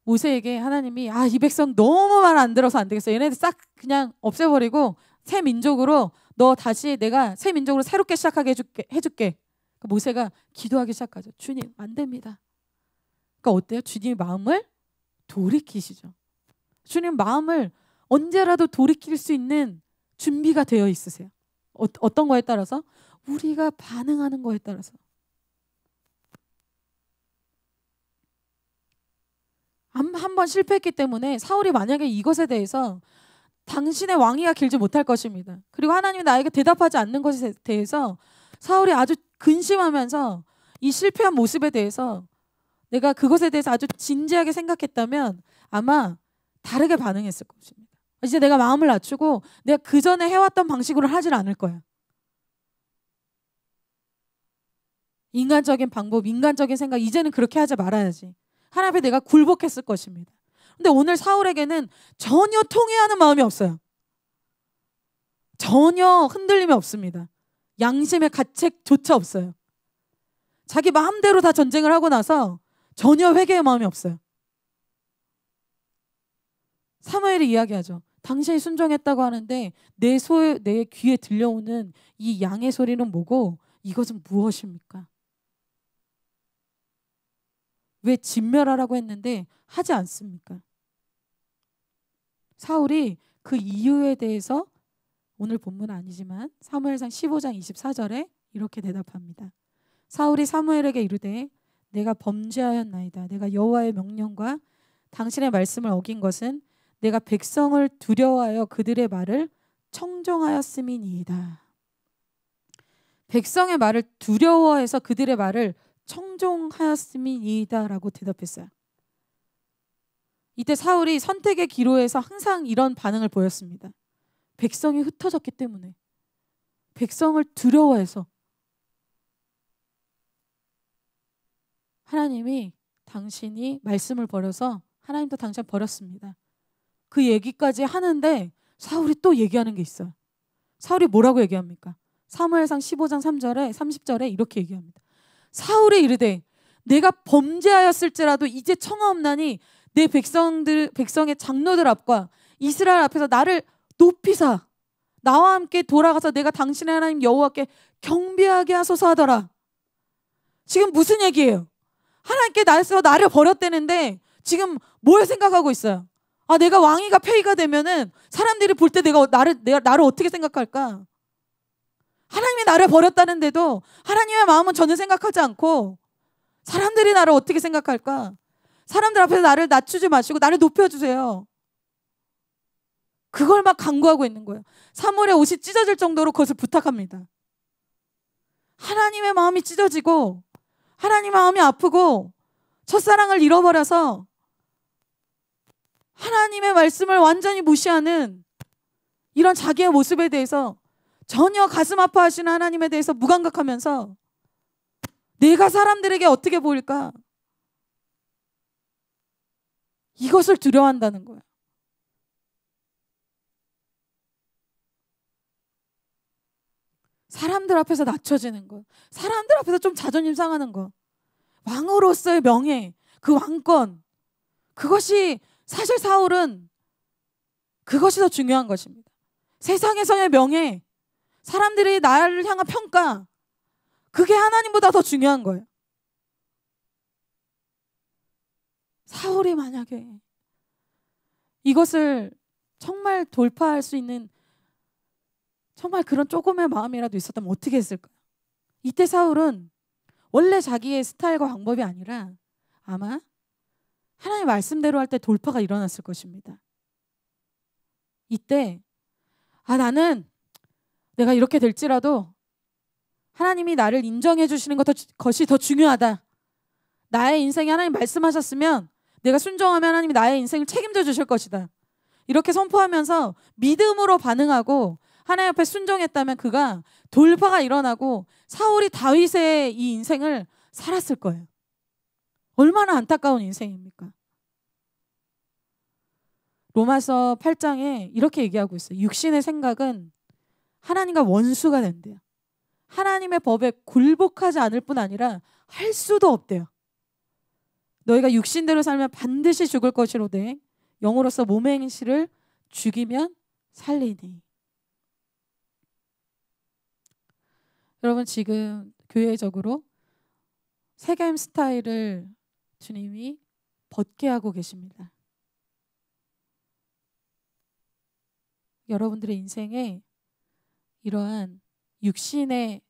모세에게 하나님이 이 백성 너무 말 안 들어서 안 되겠어. 얘네들 싹 그냥 없애버리고 새 민족으로 너 다시 내가 새 민족으로 새롭게 시작하게 해줄게. 그러니까 모세가 기도하기 시작하죠. 주님 안 됩니다. 그러니까 어때요? 주님이 마음을 돌이키시죠. 주님 마음을 언제라도 돌이킬 수 있는 준비가 되어 있으세요. 어떤 거에 따라서? 우리가 반응하는 거에 따라서. 한 번 실패했기 때문에 사울이 만약에 이것에 대해서 당신의 왕위가 길지 못할 것입니다. 그리고 하나님이 나에게 대답하지 않는 것에 대해서 사울이 아주 근심하면서 이 실패한 모습에 대해서 내가 그것에 대해서 아주 진지하게 생각했다면 아마 다르게 반응했을 것입니다. 이제 내가 마음을 낮추고 내가 그전에 해왔던 방식으로 하질 않을 거야. 인간적인 방법, 인간적인 생각 이제는 그렇게 하지 말아야지. 하나님 앞에 내가 굴복했을 것입니다. 근데 오늘 사울에게는 전혀 통회하는 마음이 없어요. 전혀 흔들림이 없습니다. 양심의 가책조차 없어요. 자기 마음대로 다 전쟁을 하고 나서 전혀 회개의 마음이 없어요. 사무엘이 이야기하죠. 당신이 순종했다고 하는데 내 귀에 들려오는 이 양의 소리는 뭐고 이것은 무엇입니까? 왜 진멸하라고 했는데 하지 않습니까? 사울이 그 이유에 대해서 오늘 본문은 아니지만 사무엘상 15장 24절에 이렇게 대답합니다. 사울이 사무엘에게 이르되 내가 범죄하였나이다. 내가 여호와의 명령과 당신의 말씀을 어긴 것은 내가 백성을 두려워하여 그들의 말을 청종하였음이니이다. 백성의 말을 두려워해서 그들의 말을 청종하였음이니이다 라고 대답했어요. 이때 사울이 선택의 기로에서 항상 이런 반응을 보였습니다. 백성이 흩어졌기 때문에, 백성을 두려워해서. 하나님이 당신이 말씀을 버려서 하나님도 당신 버렸습니다. 그 얘기까지 하는데 사울이 또 얘기하는 게 있어요. 사울이 뭐라고 얘기합니까? 사무엘상 15장 3절에 30절에 이렇게 얘기합니다. 사울이 이르되 내가 범죄하였을지라도 이제 청하옵나니 내 백성의 장로들 앞과 이스라엘 앞에서 나를 높이사 나와 함께 돌아가서 내가 당신의 하나님 여호와께 경배하게 하소서 하더라. 지금 무슨 얘기예요? 하나님께 나를 버렸다는데 지금 뭘 생각하고 있어요? 내가 왕위가 폐위가 되면은 사람들이 볼 때 나를 어떻게 생각할까? 하나님이 나를 버렸다는데도 하나님의 마음은 전혀 생각하지 않고 사람들이 나를 어떻게 생각할까? 사람들 앞에서 나를 낮추지 마시고 나를 높여주세요. 그걸 막 간구하고 있는 거예요. 사무엘의 옷이 찢어질 정도로 그것을 부탁합니다. 하나님의 마음이 찢어지고 하나님의 마음이 아프고 첫사랑을 잃어버려서 하나님의 말씀을 완전히 무시하는 이런 자기의 모습에 대해서 전혀 가슴 아파하시는 하나님에 대해서 무감각하면서 내가 사람들에게 어떻게 보일까? 이것을 두려워한다는 거예요. 사람들 앞에서 낮춰지는 거, 사람들 앞에서 좀 자존심 상하는 거, 왕으로서의 명예, 그 왕권, 그것이 사실 사울은 그것이 더 중요한 것입니다. 세상에서의 명예, 사람들이 나를 향한 평가, 그게 하나님보다 더 중요한 거예요. 사울이 만약에 이것을 정말 돌파할 수 있는 정말 그런 조금의 마음이라도 있었다면 어떻게 했을까요? 이때 사울은 원래 자기의 스타일과 방법이 아니라 아마 하나님의 말씀대로 할 때 돌파가 일어났을 것입니다. 이때 나는 내가 이렇게 될지라도 하나님이 나를 인정해 주시는 것이 더 중요하다. 나의 인생에 하나님 말씀하셨으면 내가 순종하면 하나님이 나의 인생을 책임져 주실 것이다. 이렇게 선포하면서 믿음으로 반응하고 하나님 앞에 순종했다면 그가 돌파가 일어나고 사울이 다윗의 이 인생을 살았을 거예요. 얼마나 안타까운 인생입니까? 로마서 8장에 이렇게 얘기하고 있어요. 육신의 생각은 하나님과 원수가 된대요. 하나님의 법에 굴복하지 않을 뿐 아니라 할 수도 없대요. 너희가 육신대로 살면 반드시 죽을 것이로되 영으로서 몸의 행실을 죽이면 살리니. 여러분 지금 교회적으로 세겜 스타일을 주님이 벗게 하고 계십니다. 여러분들의 인생에 이러한 육신의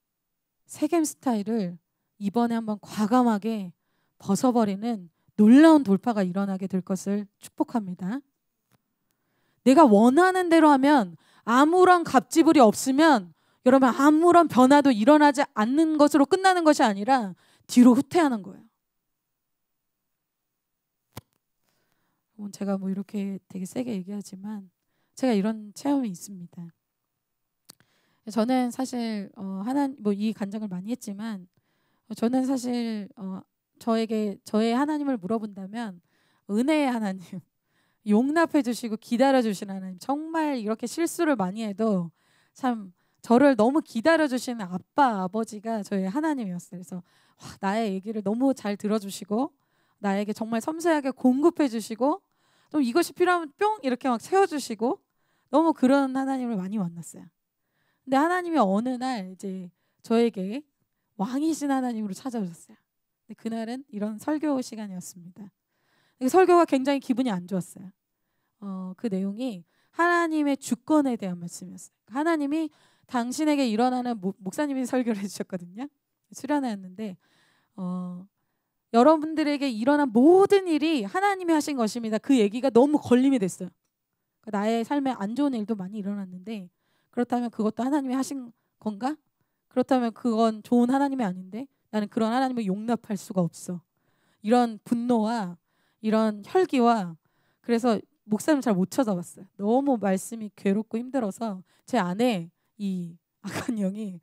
세겜 스타일을 이번에 한번 과감하게 벗어버리는 놀라운 돌파가 일어나게 될 것을 축복합니다. 내가 원하는 대로 하면 아무런 갑지불이 없으면 여러분 아무런 변화도 일어나지 않는 것으로 끝나는 것이 아니라 뒤로 후퇴하는 거예요. 제가 뭐 이렇게 되게 세게 얘기하지만 제가 이런 체험이 있습니다. 저는 사실 이 간증을 많이 했지만 저는 사실 저에게 저의 하나님을 물어본다면 은혜의 하나님, 용납해 주시고 기다려 주시는 하나님, 정말 이렇게 실수를 많이 해도 참 저를 너무 기다려 주시는 아빠, 아버지가 저의 하나님이었어요. 그래서 나의 얘기를 너무 잘 들어주시고 나에게 정말 섬세하게 공급해 주시고 좀 이것이 필요하면 뿅 이렇게 막 채워주시고 너무 그런 하나님을 많이 만났어요. 근데 하나님이 어느 날 이제 저에게 왕이신 하나님으로 찾아오셨어요. 근데 그날은 이런 설교 시간이었습니다. 설교가 굉장히 기분이 안 좋았어요. 그 내용이 하나님의 주권에 대한 말씀이었어요. 하나님이 당신에게 일어나는 목사님이 설교를 해주셨거든요. 수련회였는데 여러분들에게 일어난 모든 일이 하나님이 하신 것입니다. 그 얘기가 너무 걸림이 됐어요. 나의 삶에 안 좋은 일도 많이 일어났는데 그렇다면 그것도 하나님이 하신 건가? 그렇다면 그건 좋은 하나님이 아닌데 나는 그런 하나님을 용납할 수가 없어. 이런 분노와 이런 혈기와 그래서 목사님 잘 못 찾아봤어요. 너무 말씀이 괴롭고 힘들어서 제 안에 이 악한 영이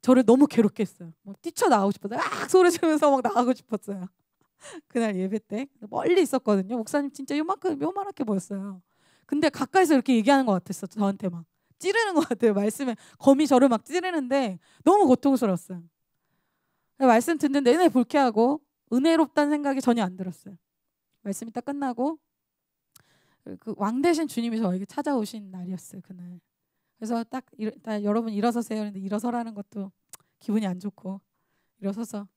저를 너무 괴롭게 했어요. 막 뛰쳐나가고 싶었어요. 막 소리 지르면서 막 나가고 싶었어요. 그날 예배 때 멀리 있었거든요. 목사님 진짜 요만하게 보였어요. 근데 가까이서 이렇게 얘기하는 것 같았어. 저한테 막 찌르는 것 같아요. 말씀에 검이 저를 막 찌르는데 너무 고통스러웠어요. 말씀 듣는 내내 불쾌하고 은혜롭다는 생각이 전혀 안 들었어요. 말씀이 딱 끝나고 그 왕 대신 주님이 저에게 찾아오신 날이었어요. 그날. 그래서 딱 여러분 일어서세요. 근데 일어서라는 것도 기분이 안 좋고 일어서서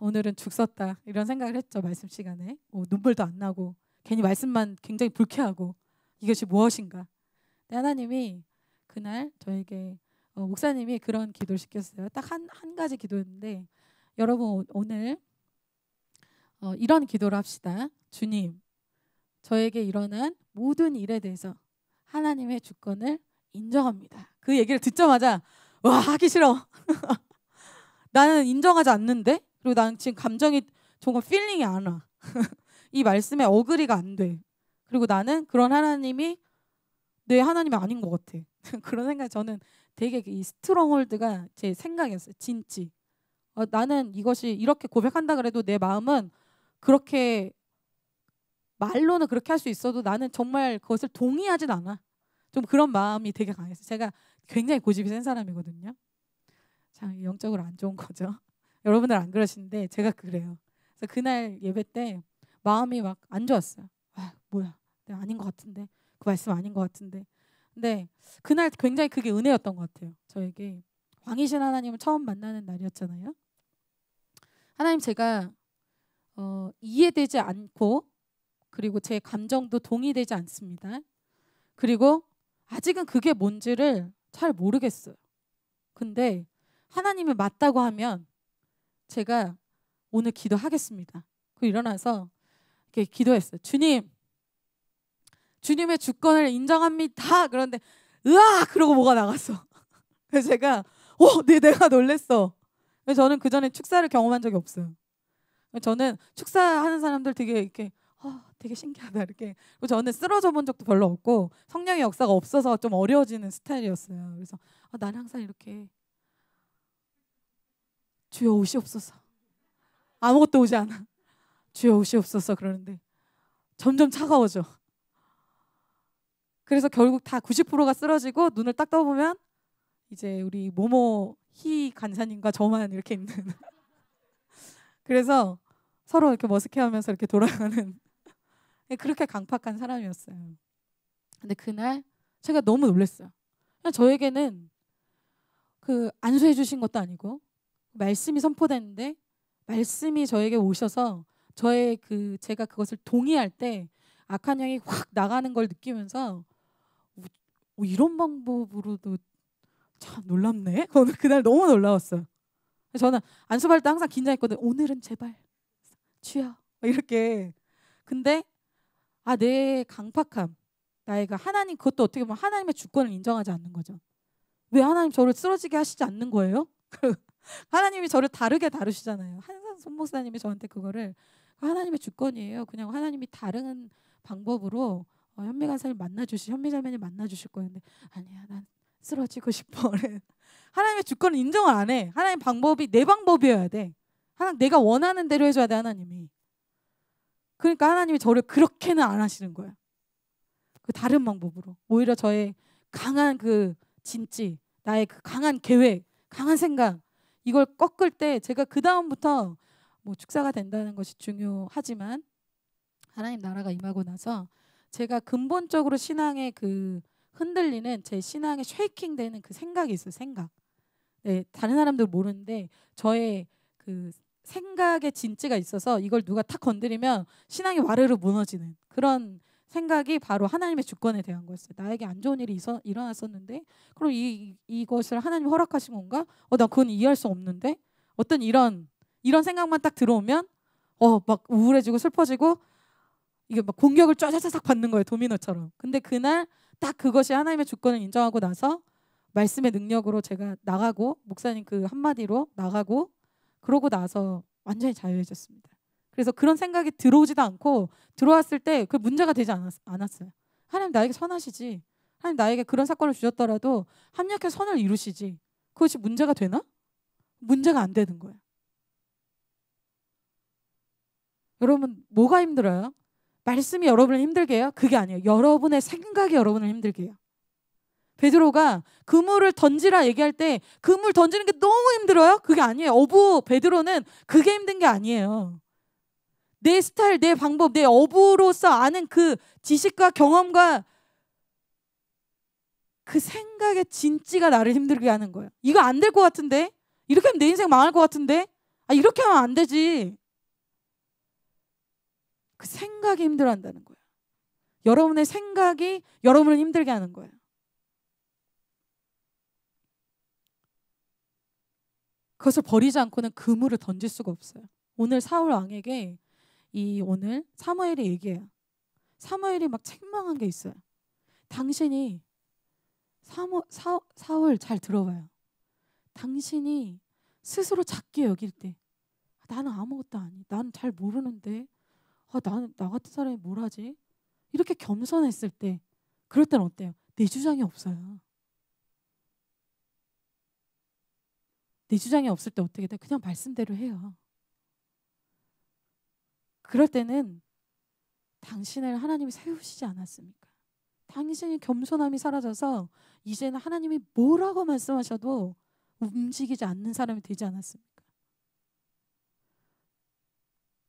오늘은 죽 썼다 이런 생각을 했죠. 말씀 시간에 눈물도 안 나고 괜히 말씀만 굉장히 불쾌하고 이것이 무엇인가. 근데 하나님이 그날 저에게 목사님이 그런 기도를 시켰어요. 딱 한 가지 기도였는데 여러분 오늘 이런 기도를 합시다. 주님, 저에게 일어난 모든 일에 대해서 하나님의 주권을 인정합니다. 그 얘기를 듣자마자 와 하기 싫어. 나는 인정하지 않는데 그리고 나는 지금 감정이 정말 필링이 안 와. 이 말씀에 어그리가 안 돼. 그리고 나는 그런 하나님이 내 하나님이 아닌 것 같아. 그런 생각이 저는 되게 이 스트롱홀드가 제 생각이었어요. 진지. 나는 이것이 이렇게 고백한다 그래도 내 마음은 그렇게 말로는 그렇게 할 수 있어도 나는 정말 그것을 동의하진 않아. 좀 그런 마음이 되게 강했어요. 제가 굉장히 고집이 센 사람이거든요. 참 영적으로 안 좋은 거죠. 여러분들 안 그러시는데 제가 그래요. 그래서 그날 예배 때 마음이 막 안 좋았어요. 뭐야, 내가 아닌 것 같은데 그 말씀 아닌 것 같은데. 근데 그날 굉장히 그게 은혜였던 것 같아요. 저에게 왕이신 하나님을 처음 만나는 날이었잖아요. 하나님 제가 이해되지 않고 그리고 제 감정도 동의되지 않습니다. 그리고 아직은 그게 뭔지를 잘 모르겠어요. 근데 하나님이 맞다고 하면 제가 오늘 기도하겠습니다. 그 일어나서 이렇게 기도했어요. 주님, 주님의 주권을 인정합니다. 그런데 으아! 그러고 뭐가 나갔어. 그래서 제가 내가 놀랬어. 저는 그 전에 축사를 경험한 적이 없어요. 저는 축사하는 사람들 되게 이렇게 되게 신기하다 이렇게. 그리고 저는 쓰러져 본 적도 별로 없고 성령의 역사가 없어서 좀 어려워지는 스타일이었어요. 그래서 나는 항상 이렇게 주여 오시옵소서. 아무것도 오지 않아. 주여 오시옵소서 그러는데 점점 차가워져. 그래서 결국 다 90%가 쓰러지고 눈을 딱 떠보면 이제 우리 모모 희 간사님과 저만 이렇게 있는. 그래서 서로 이렇게 머쓱해하면서 이렇게 돌아가는 그렇게 강팍한 사람이었어요. 근데 그날 제가 너무 놀랐어요. 그냥 저에게는 그 안수해 주신 것도 아니고 말씀이 선포됐는데 말씀이 저에게 오셔서 저의 제가 그것을 동의할 때 악한 영이 확 나가는 걸 느끼면서 이런 방법으로도 참 놀랍네. 저는 그날 너무 놀라웠어요. 저는 안수받을 때 항상 긴장했거든요. 오늘은 제발 주여 이렇게. 근데 내 강팍함, 나의 하나님, 그것도 어떻게 보면 하나님의 주권을 인정하지 않는 거죠. 왜 하나님 저를 쓰러지게 하시지 않는 거예요? 하나님이 저를 다르게 다루시잖아요. 한산 손목사님이 저한테 그거를 하나님의 주권이에요. 그냥 하나님이 다른 방법으로 현미 간사님 현미 자매님 만나주실 거예요. 근데 아니야, 난 쓰러지고 싶어. 하나님의 주권을 인정을 안 해. 하나님 방법이 내 방법이어야 돼. 하나님 내가 원하는 대로 해줘야 돼, 하나님이. 그러니까 하나님이 저를 그렇게는 안 하시는 거예요. 그 다른 방법으로. 오히려 저의 강한 진지, 나의 강한 계획, 강한 생각, 이걸 꺾을 때 제가 그 다음부터 축사가 된다는 것이 중요하지만 하나님 나라가 임하고 나서 제가 근본적으로 신앙의 흔들리는 제 신앙의 쉐이킹되는 생각이 있어요. 생각. 네, 다른 사람들 모르는데 저의 생각의 진지가 있어서 이걸 누가 탁 건드리면 신앙이 와르르 무너지는 그런 생각이 바로 하나님의 주권에 대한 거였어요. 나에게 안 좋은 일이 일어났었는데 그럼 이것을 하나님 허락하신 건가? 나 그건 이해할 수 없는데 어떤 이런 생각만 딱 들어오면 막 우울해지고 슬퍼지고 이게 막 공격을 쫙쫙쫙 받는 거예요. 도미노처럼. 근데 그날 딱 그것이 하나님의 주권을 인정하고 나서 말씀의 능력으로 제가 나가고 목사님 한마디로 나가고 그러고 나서 완전히 자유해졌습니다. 그래서 그런 생각이 들어오지도 않고 들어왔을 때 그 문제가 되지 않았어요. 하나님 나에게 선하시지. 하나님 나에게 그런 사건을 주셨더라도 합력해서 선을 이루시지. 그것이 문제가 되나? 문제가 안 되는 거예요. 여러분 뭐가 힘들어요? 말씀이 여러분을 힘들게 해요? 그게 아니에요. 여러분의 생각이 여러분을 힘들게 해요. 베드로가 그물을 던지라 얘기할 때 그물 던지는 게 너무 힘들어요? 그게 아니에요. 베드로는 그게 힘든 게 아니에요. 내 스타일, 내 방법, 내 어부로서 아는 지식과 경험과 생각의 진지가 나를 힘들게 하는 거예요. 이거 안 될 것 같은데? 이렇게 하면 내 인생 망할 것 같은데? 이렇게 하면 안 되지. 생각이 힘들어한다는 거예요. 여러분의 생각이 여러분을 힘들게 하는 거예요. 그것을 버리지 않고는 그물을 던질 수가 없어요. 오늘 사울 왕에게 오늘 사무엘이 얘기해요. 사무엘이 막 책망한 게 있어요. 당신이 사울 잘 들어봐요. 당신이 스스로 작게 여길 때 나는 아무것도 아니. 나는 잘 모르는데 나는 나 같은 사람이 뭘 하지? 이렇게 겸손했을 때 그럴 때는 어때요? 내 주장이 없어요. 내 주장이 없을 때 어떻게 돼? 그냥 말씀대로 해요. 그럴 때는 당신을 하나님이 세우시지 않았습니까? 당신의 겸손함이 사라져서 이제는 하나님이 뭐라고 말씀하셔도 움직이지 않는 사람이 되지 않았습니까?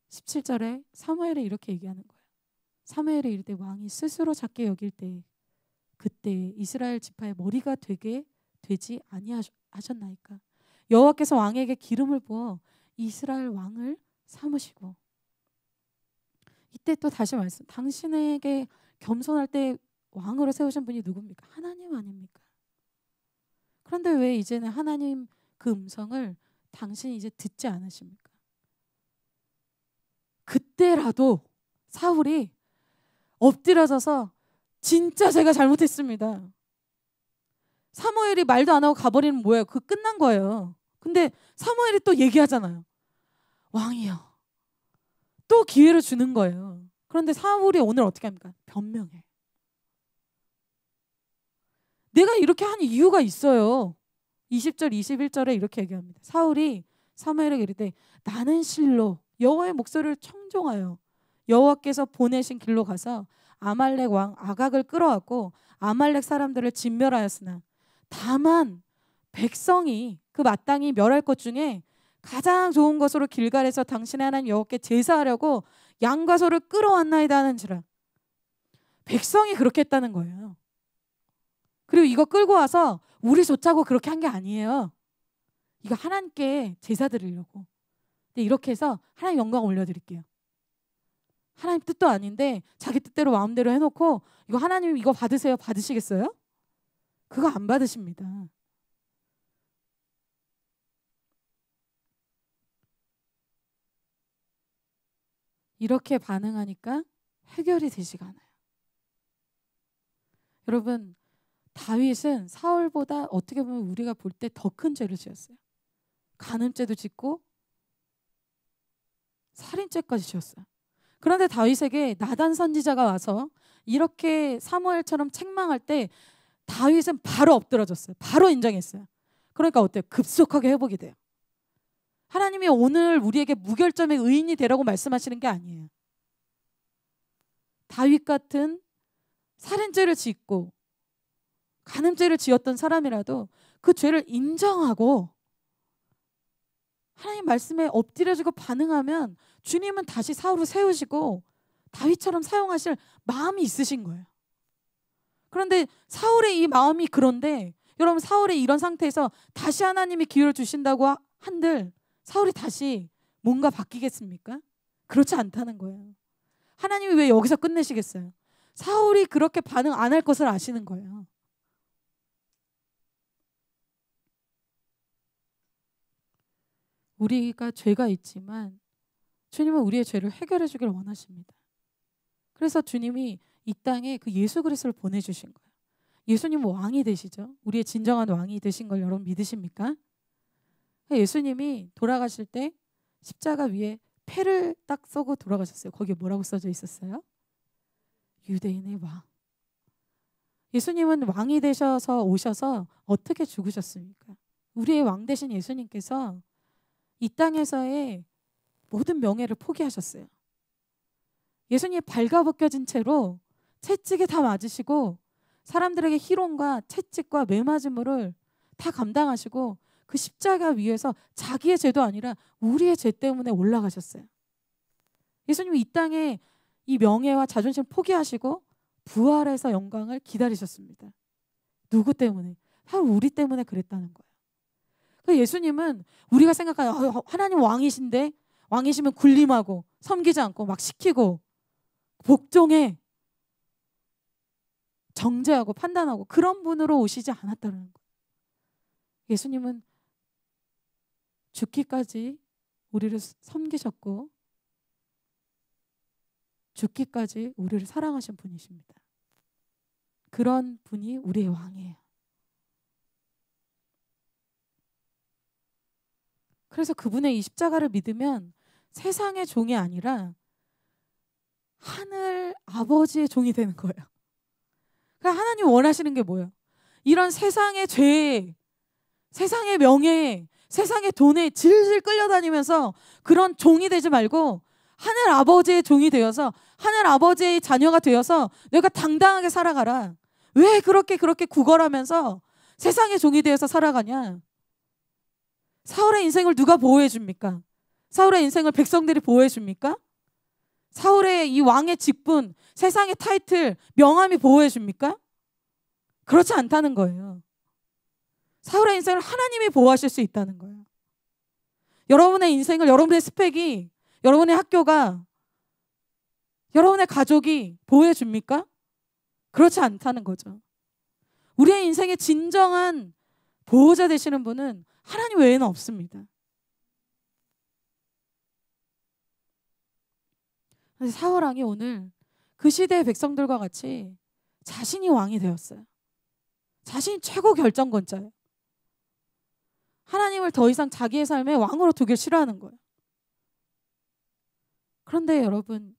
17절에 사무엘이 이렇게 얘기하는 거예요. 사무엘이 이르되 왕이 스스로 작게 여길 때 그때 이스라엘 지파의 머리가 되지 아니하셨나이까? 여호와께서 왕에게 기름을 부어 이스라엘 왕을 삼으시고. 이때 또 다시 말씀. 당신에게 겸손할 때 왕으로 세우신 분이 누굽니까? 하나님 아닙니까? 그런데 왜 이제는 하나님 음성을 당신이 이제 듣지 않으십니까? 그때라도 사울이 엎드려져서 진짜 제가 잘못했습니다. 사무엘이 말도 안 하고 가버리면 뭐예요? 끝난 거예요. 근데 사무엘이 또 얘기하잖아요. 왕이요. 또 기회를 주는 거예요. 그런데 사울이 오늘 어떻게 합니까? 변명해. 내가 이렇게 한 이유가 있어요. 20절 21절에 이렇게 얘기합니다. 사울이 사무엘에게 이르되 나는 실로 여호와의 목소리를 청종하여 여호와께서 보내신 길로 가서 아말렉 왕 아각을 끌어왔고 아말렉 사람들을 진멸하였으나 다만 백성이 그 마땅히 멸할 것 중에 가장 좋은 것으로 길갈에서 당신의 하나님 여호와께 제사하려고 양과 소를 끌어왔나이다 하는지라. 백성이 그렇게 했다는 거예요. 그리고 이거 끌고 와서 우리 좋자고 그렇게 한 게 아니에요. 이거 하나님께 제사 드리려고. 근데 이렇게 해서 하나님 영광 올려드릴게요. 하나님 뜻도 아닌데 자기 뜻대로 마음대로 해놓고 이거 하나님 이거 받으세요. 받으시겠어요? 그거 안 받으십니다. 이렇게 반응하니까 해결이 되지가 않아요. 여러분, 다윗은 사울보다 어떻게 보면 우리가 볼 때 더 큰 죄를 지었어요. 간음죄도 짓고 살인죄까지 지었어요. 그런데 다윗에게 나단 선지자가 와서 이렇게 사무엘처럼 책망할 때 다윗은 바로 엎드러졌어요. 바로 인정했어요. 그러니까 어때요? 급속하게 회복이 돼요. 하나님이 오늘 우리에게 무결점의 의인이 되라고 말씀하시는 게 아니에요. 다윗 같은 살인죄를 짓고 간음죄를 지었던 사람이라도 그 죄를 인정하고 하나님 말씀에 엎드려지고 반응하면 주님은 다시 사울을 세우시고 다윗처럼 사용하실 마음이 있으신 거예요. 그런데 사울의 이 마음이 그런데 여러분 사울의 이런 상태에서 다시 하나님이 기회를 주신다고 한들 사울이 다시 뭔가 바뀌겠습니까? 그렇지 않다는 거예요. 하나님이 왜 여기서 끝내시겠어요? 사울이 그렇게 반응 안 할 것을 아시는 거예요. 우리가 죄가 있지만 주님은 우리의 죄를 해결해 주길 원하십니다. 그래서 주님이 이 땅에 그 예수 그리스도를 보내주신 거예요. 예수님은 왕이 되시죠. 우리의 진정한 왕이 되신 걸 여러분 믿으십니까? 예수님이 돌아가실 때 십자가 위에 패를 딱 쏘고 돌아가셨어요. 거기에 뭐라고 써져 있었어요? 유대인의 왕. 예수님은 왕이 되셔서 오셔서 어떻게 죽으셨습니까? 우리의 왕 되신 예수님께서 이 땅에서의 모든 명예를 포기하셨어요. 예수님이 발가벗겨진 채로 채찍에 다 맞으시고 사람들에게 희롱과 채찍과 매맞음을 다 감당하시고 그 십자가 위에서 자기의 죄도 아니라 우리의 죄 때문에 올라가셨어요. 예수님이 이 땅에 이 명예와 자존심을 포기하시고 부활해서 영광을 기다리셨습니다. 누구 때문에? 바로 우리 때문에 그랬다는 거예요. 예수님은 우리가 생각하는 하나님 왕이신데 왕이시면 군림하고 섬기지 않고 막 시키고 복종해 정죄하고 판단하고 그런 분으로 오시지 않았다는 거예요. 예수님은 죽기까지 우리를 섬기셨고 죽기까지 우리를 사랑하신 분이십니다. 그런 분이 우리의 왕이에요. 그래서 그분의 이 십자가를 믿으면 세상의 종이 아니라 하늘 아버지의 종이 되는 거예요. 그러니까 하나님 원하시는 게 뭐예요? 이런 세상의 죄에, 세상의 명예에, 세상의 돈에 질질 끌려다니면서 그런 종이 되지 말고 하늘 아버지의 종이 되어서 하늘 아버지의 자녀가 되어서 내가 당당하게 살아가라. 왜 그렇게 구걸하면서 세상의 종이 되어서 살아가냐? 사울의 인생을 누가 보호해 줍니까? 사울의 인생을 백성들이 보호해 줍니까? 사울의 이 왕의 직분, 세상의 타이틀, 명함이 보호해 줍니까? 그렇지 않다는 거예요. 사울의 인생을 하나님이 보호하실 수 있다는 거예요. 여러분의 인생을, 여러분의 스펙이, 여러분의 학교가, 여러분의 가족이 보호해 줍니까? 그렇지 않다는 거죠. 우리의 인생의 진정한 보호자 되시는 분은 하나님 외에는 없습니다. 사울 왕이 오늘 그 시대의 백성들과 같이 자신이 왕이 되었어요. 자신이 최고 결정권자예요. 하나님을 더 이상 자기의 삶에 왕으로 두길 싫어하는 거예요. 그런데 여러분,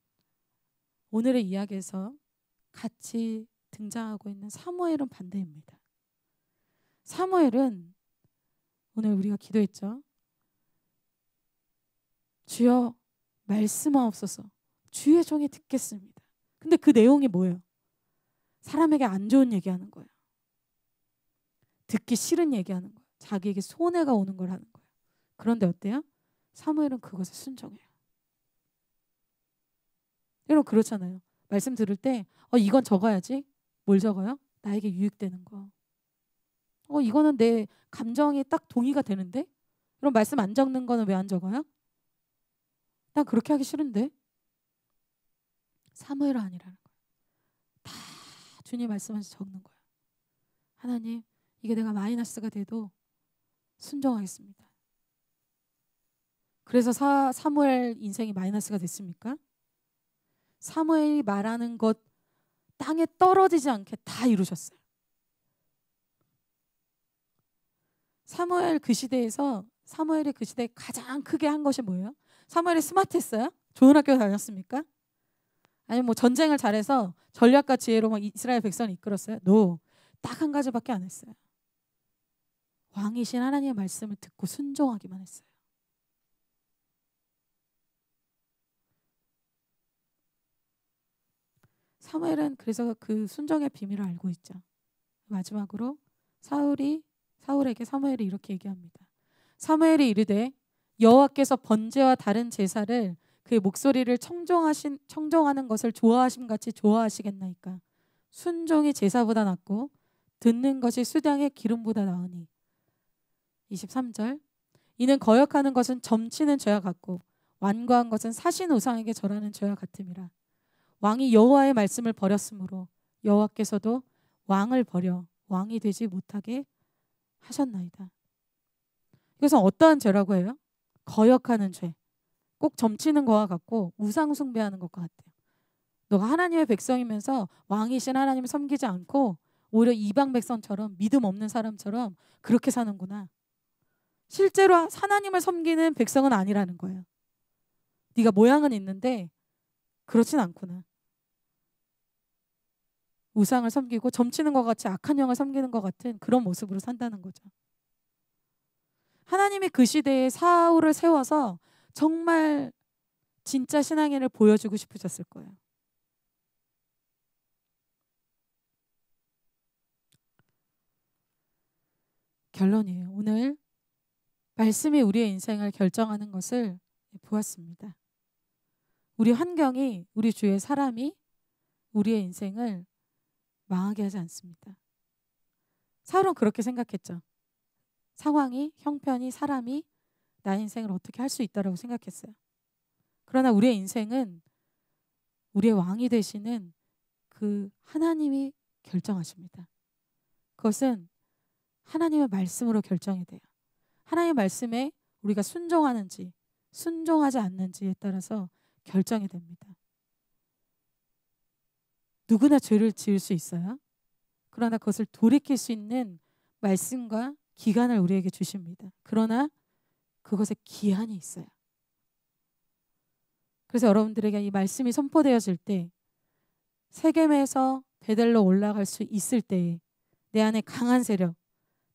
오늘의 이야기에서 같이 등장하고 있는 사무엘은 반대입니다. 사무엘은 오늘 우리가 기도했죠. 주여 말씀하옵소서. 주의 종이 듣겠습니다. 근데 그 내용이 뭐예요? 사람에게 안 좋은 얘기하는 거예요. 듣기 싫은 얘기하는 거예요. 자기에게 손해가 오는 걸 하는 거예요. 그런데 어때요? 사무엘은 그것에 순종해요. 여러분 그렇잖아요. 말씀 들을 때 이건 적어야지. 뭘 적어요? 나에게 유익되는 거. 이거는 내 감정이 딱 동의가 되는데? 그럼 말씀 안 적는 거는 왜 안 적어요? 난 그렇게 하기 싫은데. 사무엘은 아니라는 거예요. 다 주님 말씀에서 적는 거예요. 하나님, 이게 내가 마이너스가 돼도 순종하겠습니다. 그래서 사무엘 인생이 마이너스가 됐습니까? 사무엘이 말하는 것 땅에 떨어지지 않게 다 이루셨어요. 사무엘이 그 시대에 가장 크게 한 것이 뭐예요? 사무엘이 스마트했어요? 좋은 학교 다녔습니까? 아니면 뭐 전쟁을 잘해서 전략과 지혜로 막 이스라엘 백성을 이끌었어요? No. 딱 한 가지밖에 안 했어요. 왕이신 하나님의 말씀을 듣고 순종하기만 했어요. 사무엘은 그래서 그 순종의 비밀을 알고 있죠. 마지막으로 사울에게 사무엘이 이렇게 얘기합니다. 사무엘이 이르되 여호와께서 번제와 다른 제사를 그의 목소리를 청종하는 것을 좋아하심 같이 좋아하시겠나이까. 순종이 제사보다 낫고 듣는 것이 수량의 기름보다 나으니. 23절 이는 거역하는 것은 점치는 죄와 같고 완고한 것은 사신 우상에게 절하는 죄와 같음이라. 왕이 여호와의 말씀을 버렸으므로 여호와께서도 왕을 버려 왕이 되지 못하게 하셨나이다. 이것은 어떠한 죄라고 해요? 거역하는 죄. 꼭 점치는 것과 같고 우상 숭배하는 것과 같아요. 너가 하나님의 백성이면서 왕이신 하나님을 섬기지 않고 오히려 이방 백성처럼 믿음 없는 사람처럼 그렇게 사는구나. 실제로 하나님을 섬기는 백성은 아니라는 거예요. 네가 모양은 있는데 그렇진 않구나. 우상을 섬기고 점치는 것 같이 악한 영을 섬기는 것 같은 그런 모습으로 산다는 거죠. 하나님이 그 시대에 사울을 세워서 정말 진짜 신앙인을 보여주고 싶으셨을 거예요. 결론이에요. 오늘 말씀이 우리의 인생을 결정하는 것을 보았습니다. 우리 환경이, 우리 주위의 사람이 우리의 인생을 망하게 하지 않습니다. 사울은 그렇게 생각했죠. 상황이, 형편이, 사람이 나의 인생을 어떻게 할 수 있다라고 생각했어요. 그러나 우리의 인생은 우리의 왕이 되시는 그 하나님이 결정하십니다. 그것은 하나님의 말씀으로 결정이 돼요. 하나님의 말씀에 우리가 순종하는지 순종하지 않는지에 따라서 결정이 됩니다. 누구나 죄를 지을 수 있어요. 그러나 그것을 돌이킬 수 있는 말씀과 기간을 우리에게 주십니다. 그러나 그것에 기한이 있어요. 그래서 여러분들에게 이 말씀이 선포되어질 때 세겜에서 베델로 올라갈 수 있을 때에 내 안에 강한 세력,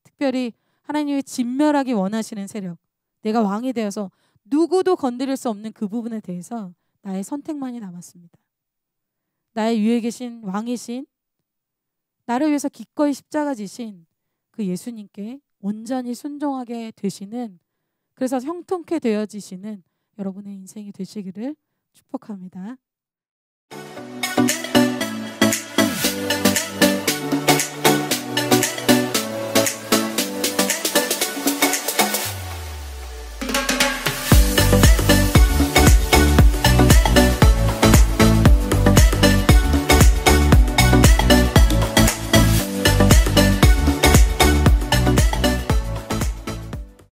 특별히 하나님이 진멸하기 원하시는 세력, 내가 왕이 되어서 누구도 건드릴 수 없는 그 부분에 대해서 나의 선택만이 남았습니다. 나의 위에 계신 왕이신, 나를 위해서 기꺼이 십자가 지신 그 예수님께 온전히 순종하게 되시는, 그래서 형통케 되어지시는 여러분의 인생이 되시기를 축복합니다.